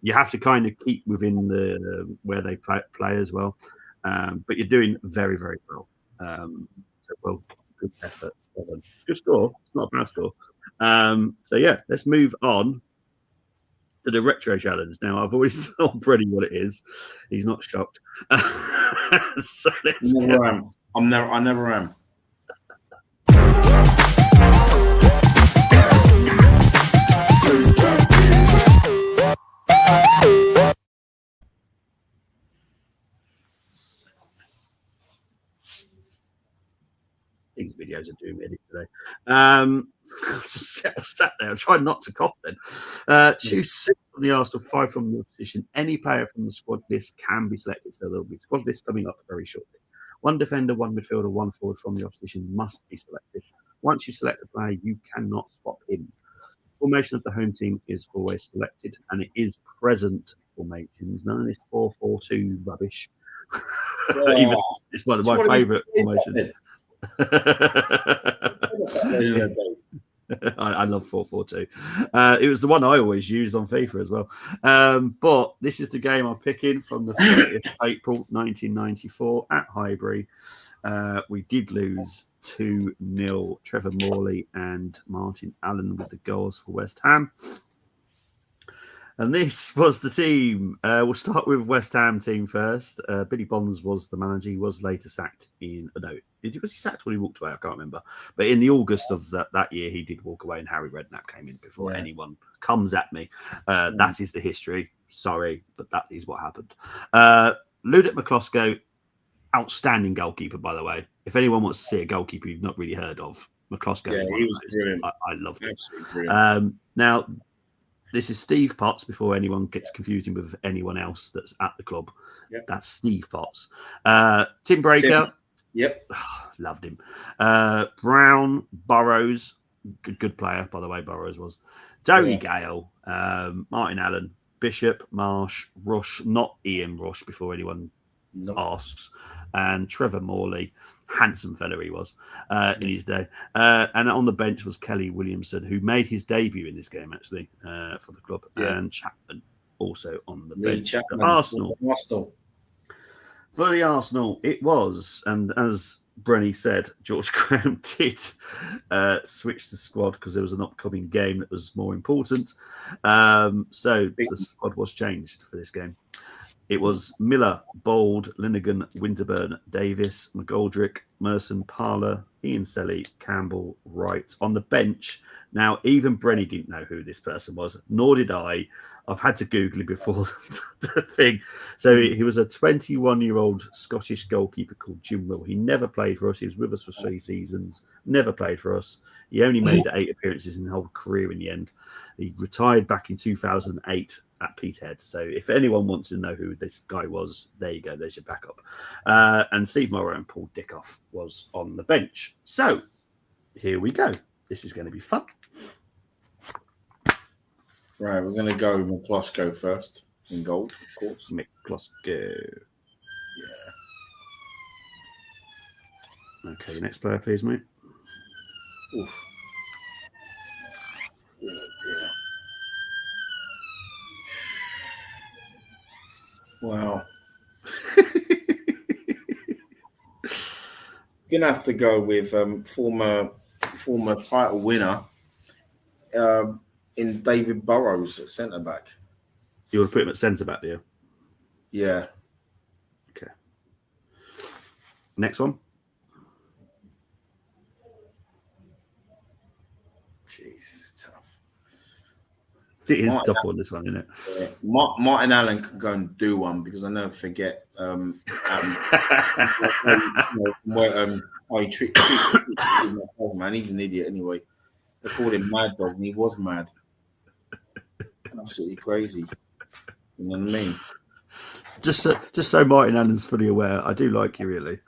You have to kind of keep within the where they play as well. But you're doing very, very well. So good effort. Good score. It's not a bad score. So yeah, let's move on to the retro challenge. Now, I've already told Brady what it is. He's not shocked. So let's Never am. I never am. These videos are doing me today. Just sat there. I tried not to cough then. Choose 6 from the Arsenal, 5 from the opposition. Any player from the squad list can be selected, so there'll be squad list coming up very shortly. 1 defender, 1 midfielder, 1 forward from the opposition must be selected. Once you select the player, you cannot swap him. Formation of the home team is always selected, and it is present formations. None of this 4-4-2 rubbish. Even, it's one of my favourite formations. I love 4-4-2. It was the one I always used on FIFA as well. But this is the game I'm picking from the 30th of April 1994 at Highbury. We did lose 2-0. Trevor Morley and Martin Allen with the goals for West Ham. And this was the team. We'll start with West Ham team first. Billy Bonds was the manager. He was later sacked in... No, was he sacked when he walked away? I can't remember. But in the August of that year, he did walk away and Harry Redknapp came in before anyone comes at me. That is the history. Sorry, but that is what happened. Ludek Miklosko, outstanding goalkeeper, by the way. If anyone wants to see a goalkeeper you've not really heard of, Miklosko. Yeah, he was brilliant. I loved it. Absolutely brilliant. Now... This is Steve Potts before anyone gets confusing with anyone else that's at the club. Yep. That's Steve Potts. Tim Breaker. Yep. Loved him. Brown, Burrows. Good player, by the way, Burrows was. Tony Gale, Martin Allen, Bishop, Marsh, Rush, not Ian Rush before anyone asks, and Trevor Morley. Handsome fella he was in his day. And on the bench was Kelly Williamson, who made his debut in this game, actually, for the club. Yeah. And Chapman also on the bench. Chapman, Arsenal. For the Arsenal, it was, and as Brenny said, George Graham did switch the squad because there was an upcoming game that was more important. So the squad was changed for this game. It was Miller, Bold, Linnigan, Winterburn, Davis, McGoldrick, Merson, Parler, Ian Selly, Campbell, Wright. On the bench, now even Brenny didn't know who this person was, nor did I. I've had to Google it before the thing. So he was a 21-year-old Scottish goalkeeper called Jim Will. He never played for us. He was with us for 3 seasons, never played for us. He only made 8 appearances in the whole career in the end. He retired back in 2008 at Peterhead. So if anyone wants to know who this guy was, there you go. There's your backup. And Steve Morrow and Paul Dickoff was on the bench. So here we go. This is going to be fun. Right, we're going to go Miklosko first in goal, of course. Miklosko. Yeah. Okay, next player, please, mate. Oof. Oh, dear. Wow. Gonna have to go with former title winner in David Burrows at centre back. You would put him at centre back, do you? Yeah. Okay. Next one. Jeez, it's tough. It is a tough one, this one, isn't it? Yeah. Martin Allen can go and do one because I never forget. He treated man. He's an idiot anyway. They called him Mad Dog, and he was mad. Absolutely crazy. You know what I mean? Just so Martin Allen's fully aware, I do like you, really.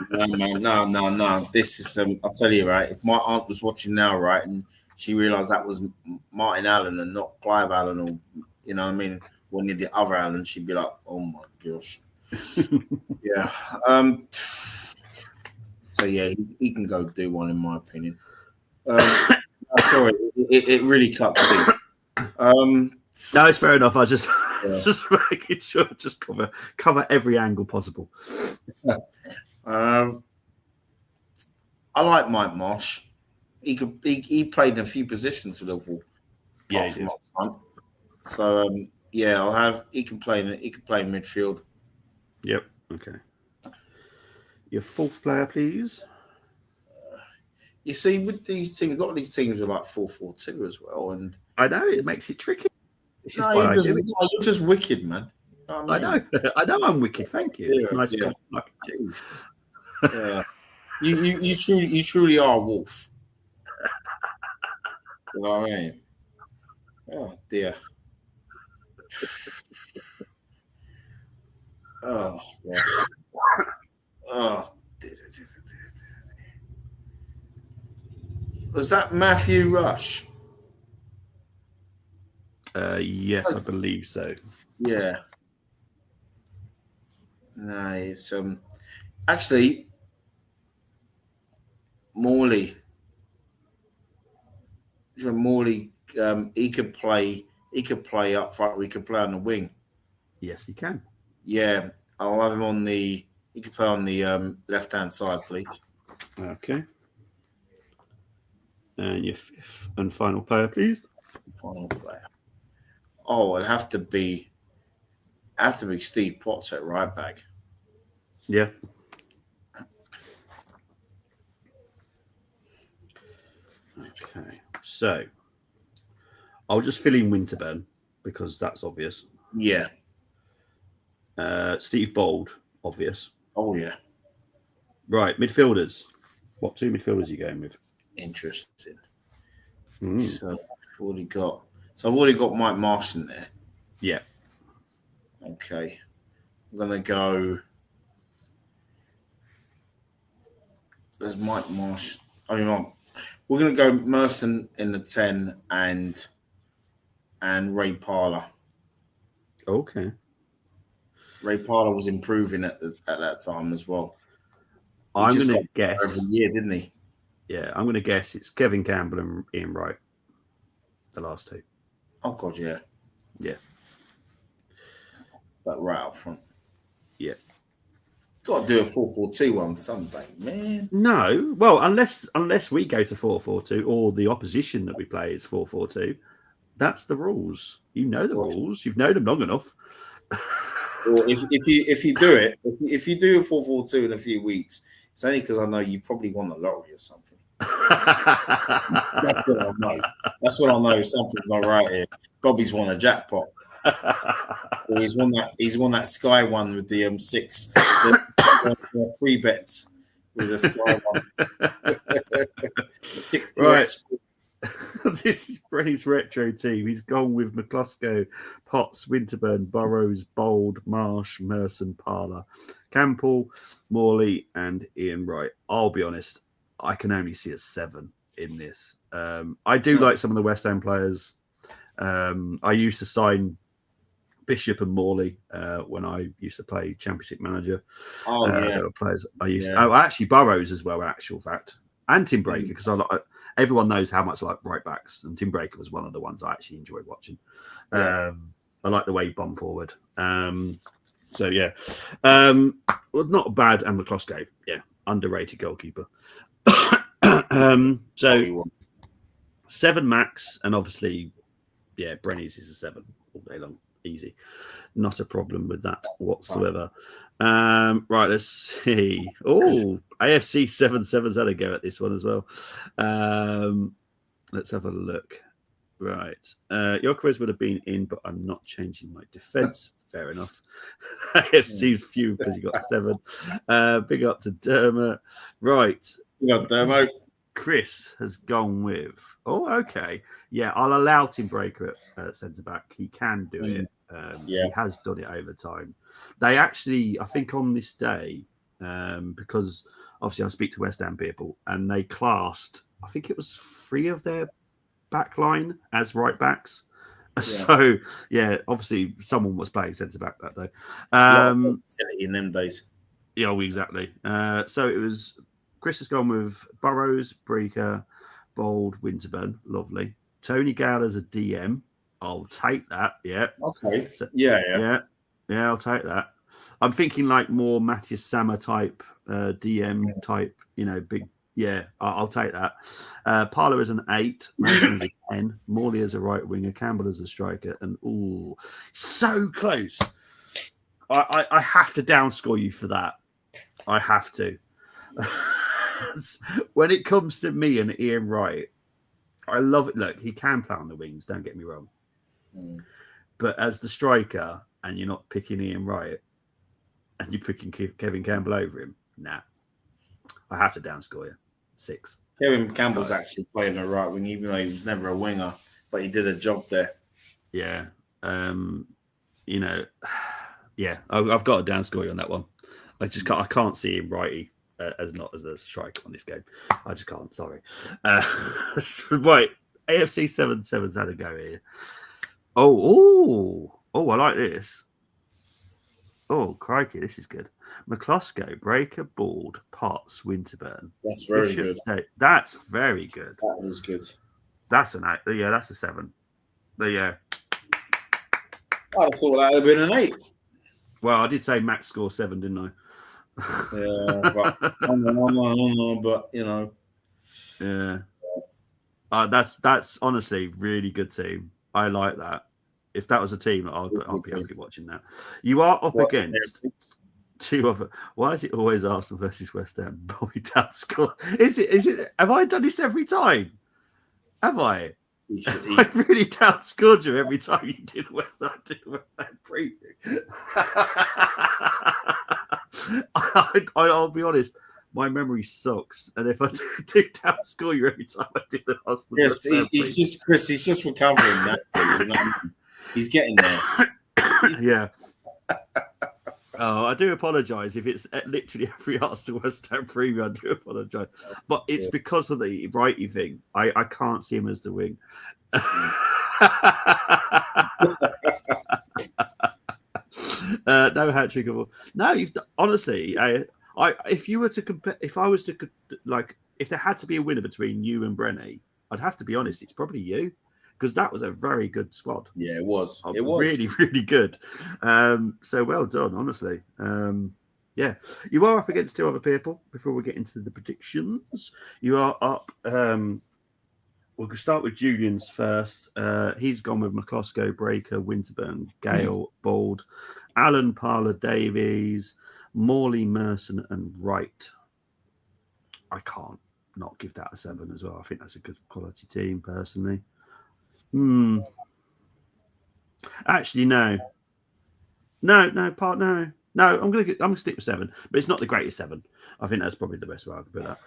No, man, no. This is I'll tell you, right. If my aunt was watching now, right, and she realised that was Martin Allen and not Clive Allen, or you know what I mean, one of the other Allen, she'd be like, "Oh my gosh." Yeah. So yeah, he can go do one in my opinion. Sorry, it really cuts deep. No, it's fair enough. I just making sure just cover every angle possible. I like Mike Marsh. He played in a few positions for Liverpool. Yeah, apart from up front. So he can play in midfield. Yep. Okay. Your fourth player, please. You see, with these teams, a lot of these teams are like 4-4-2 as well. And I know it makes it tricky. This is no, why I do it. you're just wicked, man. You know what I know. I know I'm wicked. Thank you. It's nice. Yeah. Jeez. Yeah. You truly are a wolf. You know what I mean? Oh dear. Oh gosh. Oh. Was that Matthew Rush? Yes, I believe so. Yeah. No, it's actually Morley. Morley, he could play up front, we could play on the wing. Yes, he can. Yeah. I'll have him on he could play on the left hand side, please. Okay. And your fifth and final player, please. Final player. Oh, it'd have to be Steve Potts at right back. Yeah. Okay. So I'll just fill in Winterburn because that's obvious. Yeah. Steve Bold, obvious. Oh yeah. Right, midfielders. What two midfielders are you going with? Interesting. Mm. So I've already got Mike Marsh in there. Yeah. Okay. I'm gonna go. There's Mike Marsh. We're gonna go Merson in the 10 and Ray Parler. Okay. Ray Parler was improving at that time as well. I'm going to guess every year, didn't he? Yeah, I'm going to guess it's Kevin Campbell and Ian Wright. The last two. Oh God, yeah. Yeah. But right up front. Yeah. Got to do a 4-4-2 on Sunday, man. No, well, unless we go to 4-4-2 or the opposition that we play is 4-4-2, that's the rules. You know the rules. You've known them long enough. Well, if you do it, if you do a 4-4-2 in a few weeks, it's only because I know you probably won the lottery or something. That's what I know. That's what I know. Something's not right here. Bobby's won a jackpot. Or he's won that Sky one with the 6 free bets with a Sky one. 6 right. This is Brenny's retro team. He's gone with McCluskey, Potts, Winterburn, Burrows, Bold, Marsh, Merson, Parler, Campbell, Morley, and Ian Wright. I'll be honest, I can only see a 7 in this. I do like some of the West Ham players. I used to sign Bishop and Morley when I used to play Championship Manager. Oh yeah, there were players I used. To, actually Burrows as well. Actual fact, and Tim Breaker because everyone knows how much I like right backs, and Tim Breaker was one of the ones I actually enjoyed watching. I like the way he bombed forward. So yeah, well, not bad. And McCluskey, underrated goalkeeper. So 7 max, and obviously, Brenny's is a 7 all day long. Easy, not a problem with that whatsoever. Right, let's see. Oh, AFC 7-7's had a go at this one as well. Let's have a look. Right, Gyökeres would have been in, but I'm not changing my defense. Fair enough. AFC's few because you got 7. Big up to Dermot. Right, Dermot. Chris has gone with. Oh, okay. Yeah, I'll allow Tim Breaker at centre back. He can do it. He has done it over time. They actually, I think, on this day, because obviously I speak to West Ham people, and they classed, I think it was 3 of their back line as right backs. Yeah. So obviously someone was playing centre back that day. In them days. Yeah, exactly. So it was. Chris has gone with Burrows, Breaker, Bold, Winterburn. Lovely. Tony Gale as a DM. I'll take that. Yeah. Okay. So, yeah. I'll take that. I'm thinking like more Matthias Sammer type, DM type, big Yeah, I'll take that. Parlour is an 8, Mason is a 10, Morley is a right winger, Campbell is a striker, and so close. I have to downscore you for that. I have to. When it comes to me and Ian Wright, I love it. Look, he can play on the wings, don't get me wrong. But as the striker, and you're not picking Ian Wright, and you're picking Kevin Campbell over him, nah. I have to downscore you. 6. Kevin Campbell's actually playing the right wing, even though he was never a winger, but he did a job there. Yeah. Yeah, I've got to downscore you on that one. I can't see him righty as a striker on this game. I just can't. Sorry. Right, AFC 7-7's had a go here. Oh! I like this. Oh, crikey, this is good. McCluskey, Breaker, Bald, Potts, Winterburn. That's very good. That's very good. That is good. That's an 8. Yeah, that's a 7. But yeah. I'd have thought that would have been an 8. Well, I did say max score 7, didn't I? Yeah, but I don't know, but you know. Yeah. That's honestly really good team. I like that. If that was a team, I'll be happy watching that. You are up against 2 other. Why is it always Arsenal versus West Ham? Bobby downscore. Is it? Have I done this every time? Have I? I've really downscored you every time you do the West Ham preview. I'll be honest, my memory sucks, and if I do downscore you every time I do the Arsenal, yes, he's just recovering naturally. You know? He's getting there. Yeah. Oh, I do apologise if it's literally every Arsenal West Ham preview. I do apologise, but it's because of the righty thing. I can't see him as the wing. No hat trick of all. No, honestly. If you were to compare, if I was to if there had to be a winner between you and Brenny, I'd have to be honest. It's probably you. Because that was a very good squad. Yeah, it was. It was really, really good. So well done, honestly. Yeah, you are up against 2 other people. Before we get into the predictions, you are up. We'll start with Julian's first. He's gone with McCluskey, Breaker, Winterburn, Gale, Bald, Allen, Parlour, Davies, Morley, Merson, and Wright. I can't not give that a 7 as well. I think that's a good quality team, personally. Actually, no. I'm gonna stick with 7, but it's not the greatest 7. I think that's probably the best way I could put that.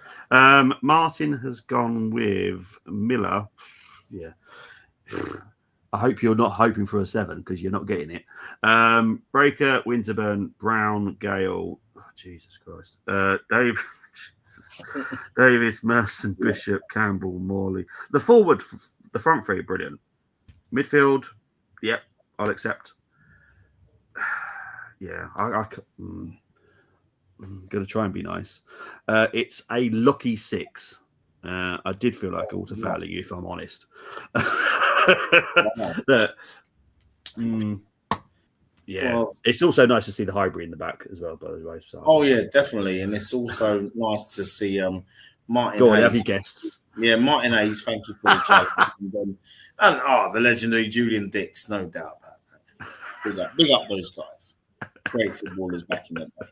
Martin has gone with Miller. Yeah. I hope you're not hoping for a 7 because you're not getting it. Breaker, Winterburn, Brown, Gale. Oh, Jesus Christ. Davis, Merson, Bishop, Campbell, Morley. The front 3 are brilliant. Midfield, yep, I'll accept. Yeah, I'm going to try and be nice. It's a lucky 6. I did feel like auto-fouling you, if I'm honest. Yeah, well, it's also nice to see the Highbury in the back as well, by the way. So. Oh, yeah, definitely. And it's also nice to see Martin Go on, have your guests. Yeah, Martin Hayes, thank you for the challenge. And the legendary Julian Dix, no doubt about that. Big up those guys. Great footballers back in the day.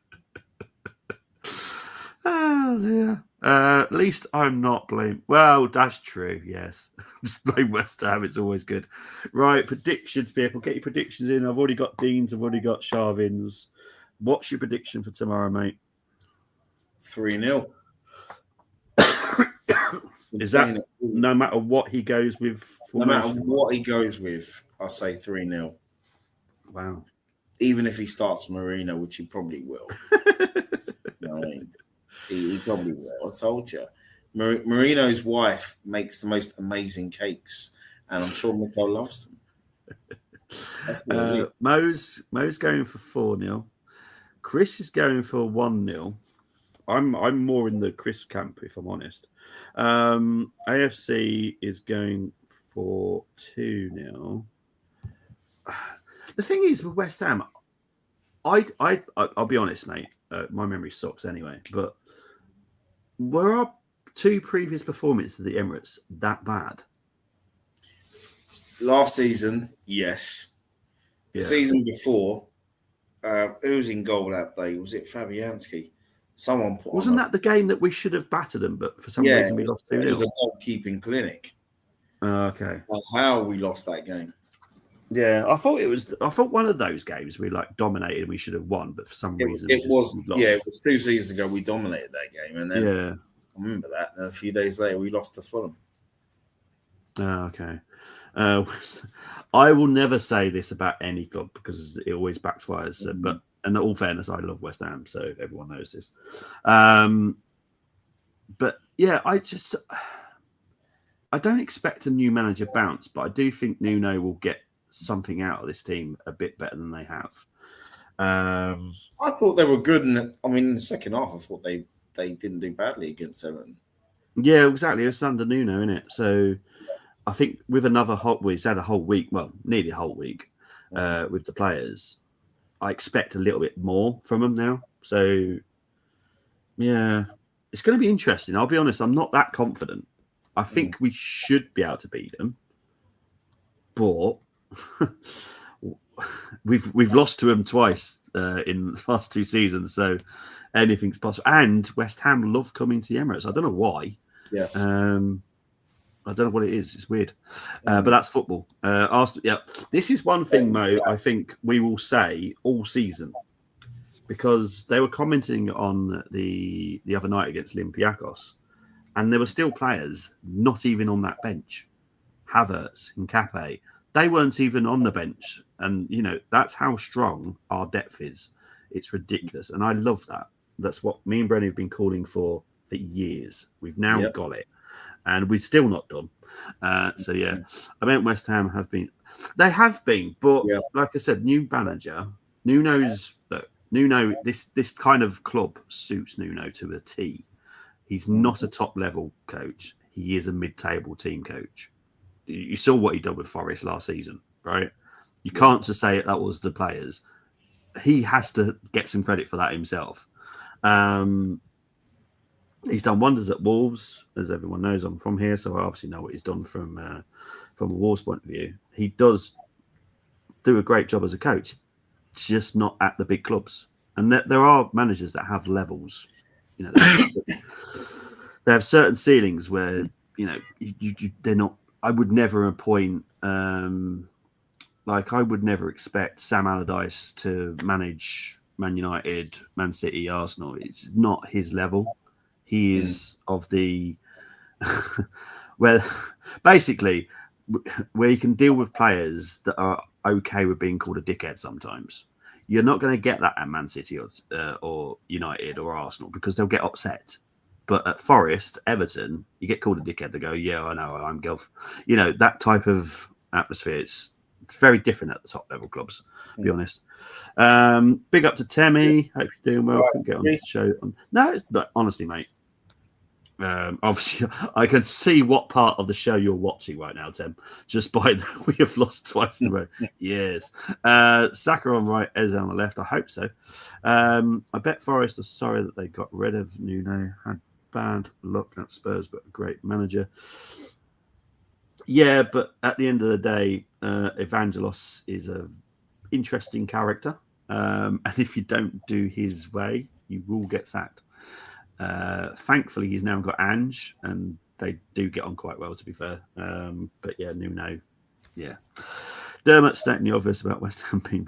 Oh, dear. At least I'm not blamed. Well, that's true, yes. Just blame West Ham, it's always good. Right, predictions, people. Get your predictions in. I've already got Dean's, I've already got Sharvin's. What's your prediction for tomorrow, mate? 3-0. Is that no matter what he goes with? No matter what he goes with, I'll say 3-0. Wow. Even if he starts Marino, which he probably will. You know what I mean? He probably will. I told you. Marino's wife makes the most amazing cakes, and I'm sure Mikel loves them. Mo's going for 4-0. Chris is going for 1-0. I'm more in the Chris camp, if I'm honest. AFC is going for 2-0. The thing is with West Ham, I'll be honest, mate. My memory sucks anyway. But were our 2 previous performances at the Emirates that bad? Last season, yes. The season before, who was in goal that day? Was it Fabianski? Someone put Wasn't on that the game that we should have battered them, but for some reason we lost 2-0? It was a goalkeeping clinic. Okay. Well, how we lost that game? Yeah, I thought one of those games we like dominated and we should have won, but for some reason it was lost. It was 2 seasons ago we dominated that game, and then I remember that. And a few days later we lost to Fulham. Okay. I will never say this about any club because it always backfires. But in all fairness, I love West Ham, so everyone knows this. But yeah, I don't expect a new manager bounce, but I do think Nuno will get something out of this team a bit better than they have. I thought they were good, and in the second half, I thought they didn't do badly against Everton. Yeah, exactly. It's under Nuno, isn't it? So I think with another he's had a whole week, well, nearly a whole week with the players. I expect a little bit more from them now. So yeah, it's going to be interesting. I'll be honest, I'm not that confident. I think we should be able to beat them, but we've lost to them twice in the last 2 seasons, so anything's possible. And West Ham love coming to the Emirates. I don't know why. Yeah. I don't know what it is. It's weird, but that's football. Arsenal. Yeah, this is one thing, Mo. I think we will say all season because they were commenting on the other night against Olympiacos, and there were still players not even on that bench. Havertz and Cape, they weren't even on the bench, and that's how strong our depth is. It's ridiculous, and I love that. That's what me and Brenny have been calling for years. We've now got it. And we're still not done. So yeah, I mean West Ham have been, but like I said, new manager, Nuno's. Nuno, this kind of club suits Nuno to a T. He's not a top level coach. He is a mid-table team coach. You saw what he did with Forest last season, right? You can't just say that was the players. He has to get some credit for that himself. He's done wonders at Wolves, as everyone knows. I'm from here, so I obviously know what he's done from a Wolves point of view. He does do a great job as a coach, just not at the big clubs. And there are managers that have levels. They have certain ceilings where they're not. I would never appoint. I would never expect Sam Allardyce to manage Man United, Man City, Arsenal. It's not his level. He is of the where you can deal with players that are okay with being called a dickhead sometimes. You're not going to get that at Man City or United or Arsenal because they'll get upset. But at Forest, Everton, you get called a dickhead. They go, yeah, I know, I'm Guelph. That type of atmosphere. It's very different at the top level clubs, to be honest. Big up to Temmie. Hope you're doing well. Couldn't get on the show. No, it's not, honestly, mate. Obviously, I can see what part of the show you're watching right now, Tim. Just by we have lost twice in a row. Yes. Saka on right, Eze on the left. I hope so. I bet Forest are sorry that they got rid of Nuno. Had bad luck at Spurs, but a great manager. Yeah, but at the end of the day, Evangelos is an interesting character. And if you don't do his way, you will get sacked. Thankfully, he's now got Ange, and they do get on quite well, to be fair. But yeah, Nuno, yeah. Dermot stating the obvious about West Ham being.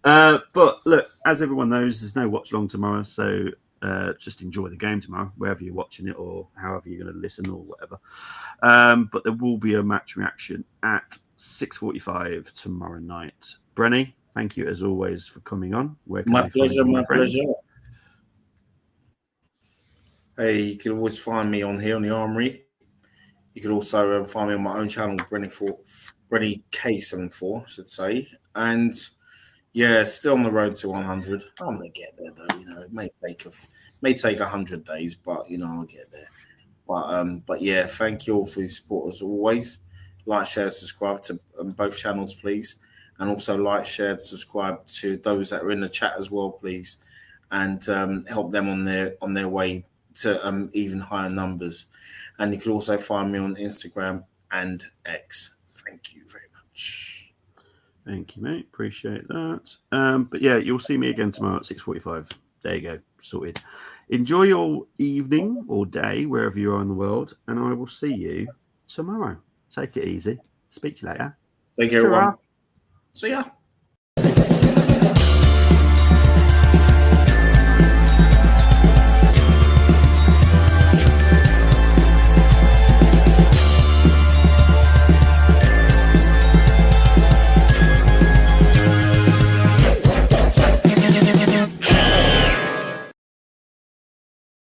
But look, as everyone knows, there's no watch long tomorrow, so just enjoy the game tomorrow, wherever you're watching it or however you're going to listen or whatever. But there will be a match reaction at 6:45 tomorrow night. Brenny, thank you as always for coming on. My pleasure. Hey, you can always find me on here on the Armory. You can also find me on my own channel, Brenny K74, I should say. And yeah, still on the road to 100. I'm gonna get there though. It may take 100 days, but I'll get there. But yeah, thank you all for your support as always. Like, share, subscribe to both channels, please, and also like, share, subscribe to those that are in the chat as well, please, and help them on their way to even higher numbers. And you can also find me on Instagram and X. Thank you very much. Thank you, mate. Appreciate that. But yeah, you'll see me again tomorrow at 6:45. There you go. Sorted. Enjoy your evening or day, wherever you are in the world, and I will see you tomorrow. Take it easy. Speak to you later. Take care, everyone. See ya.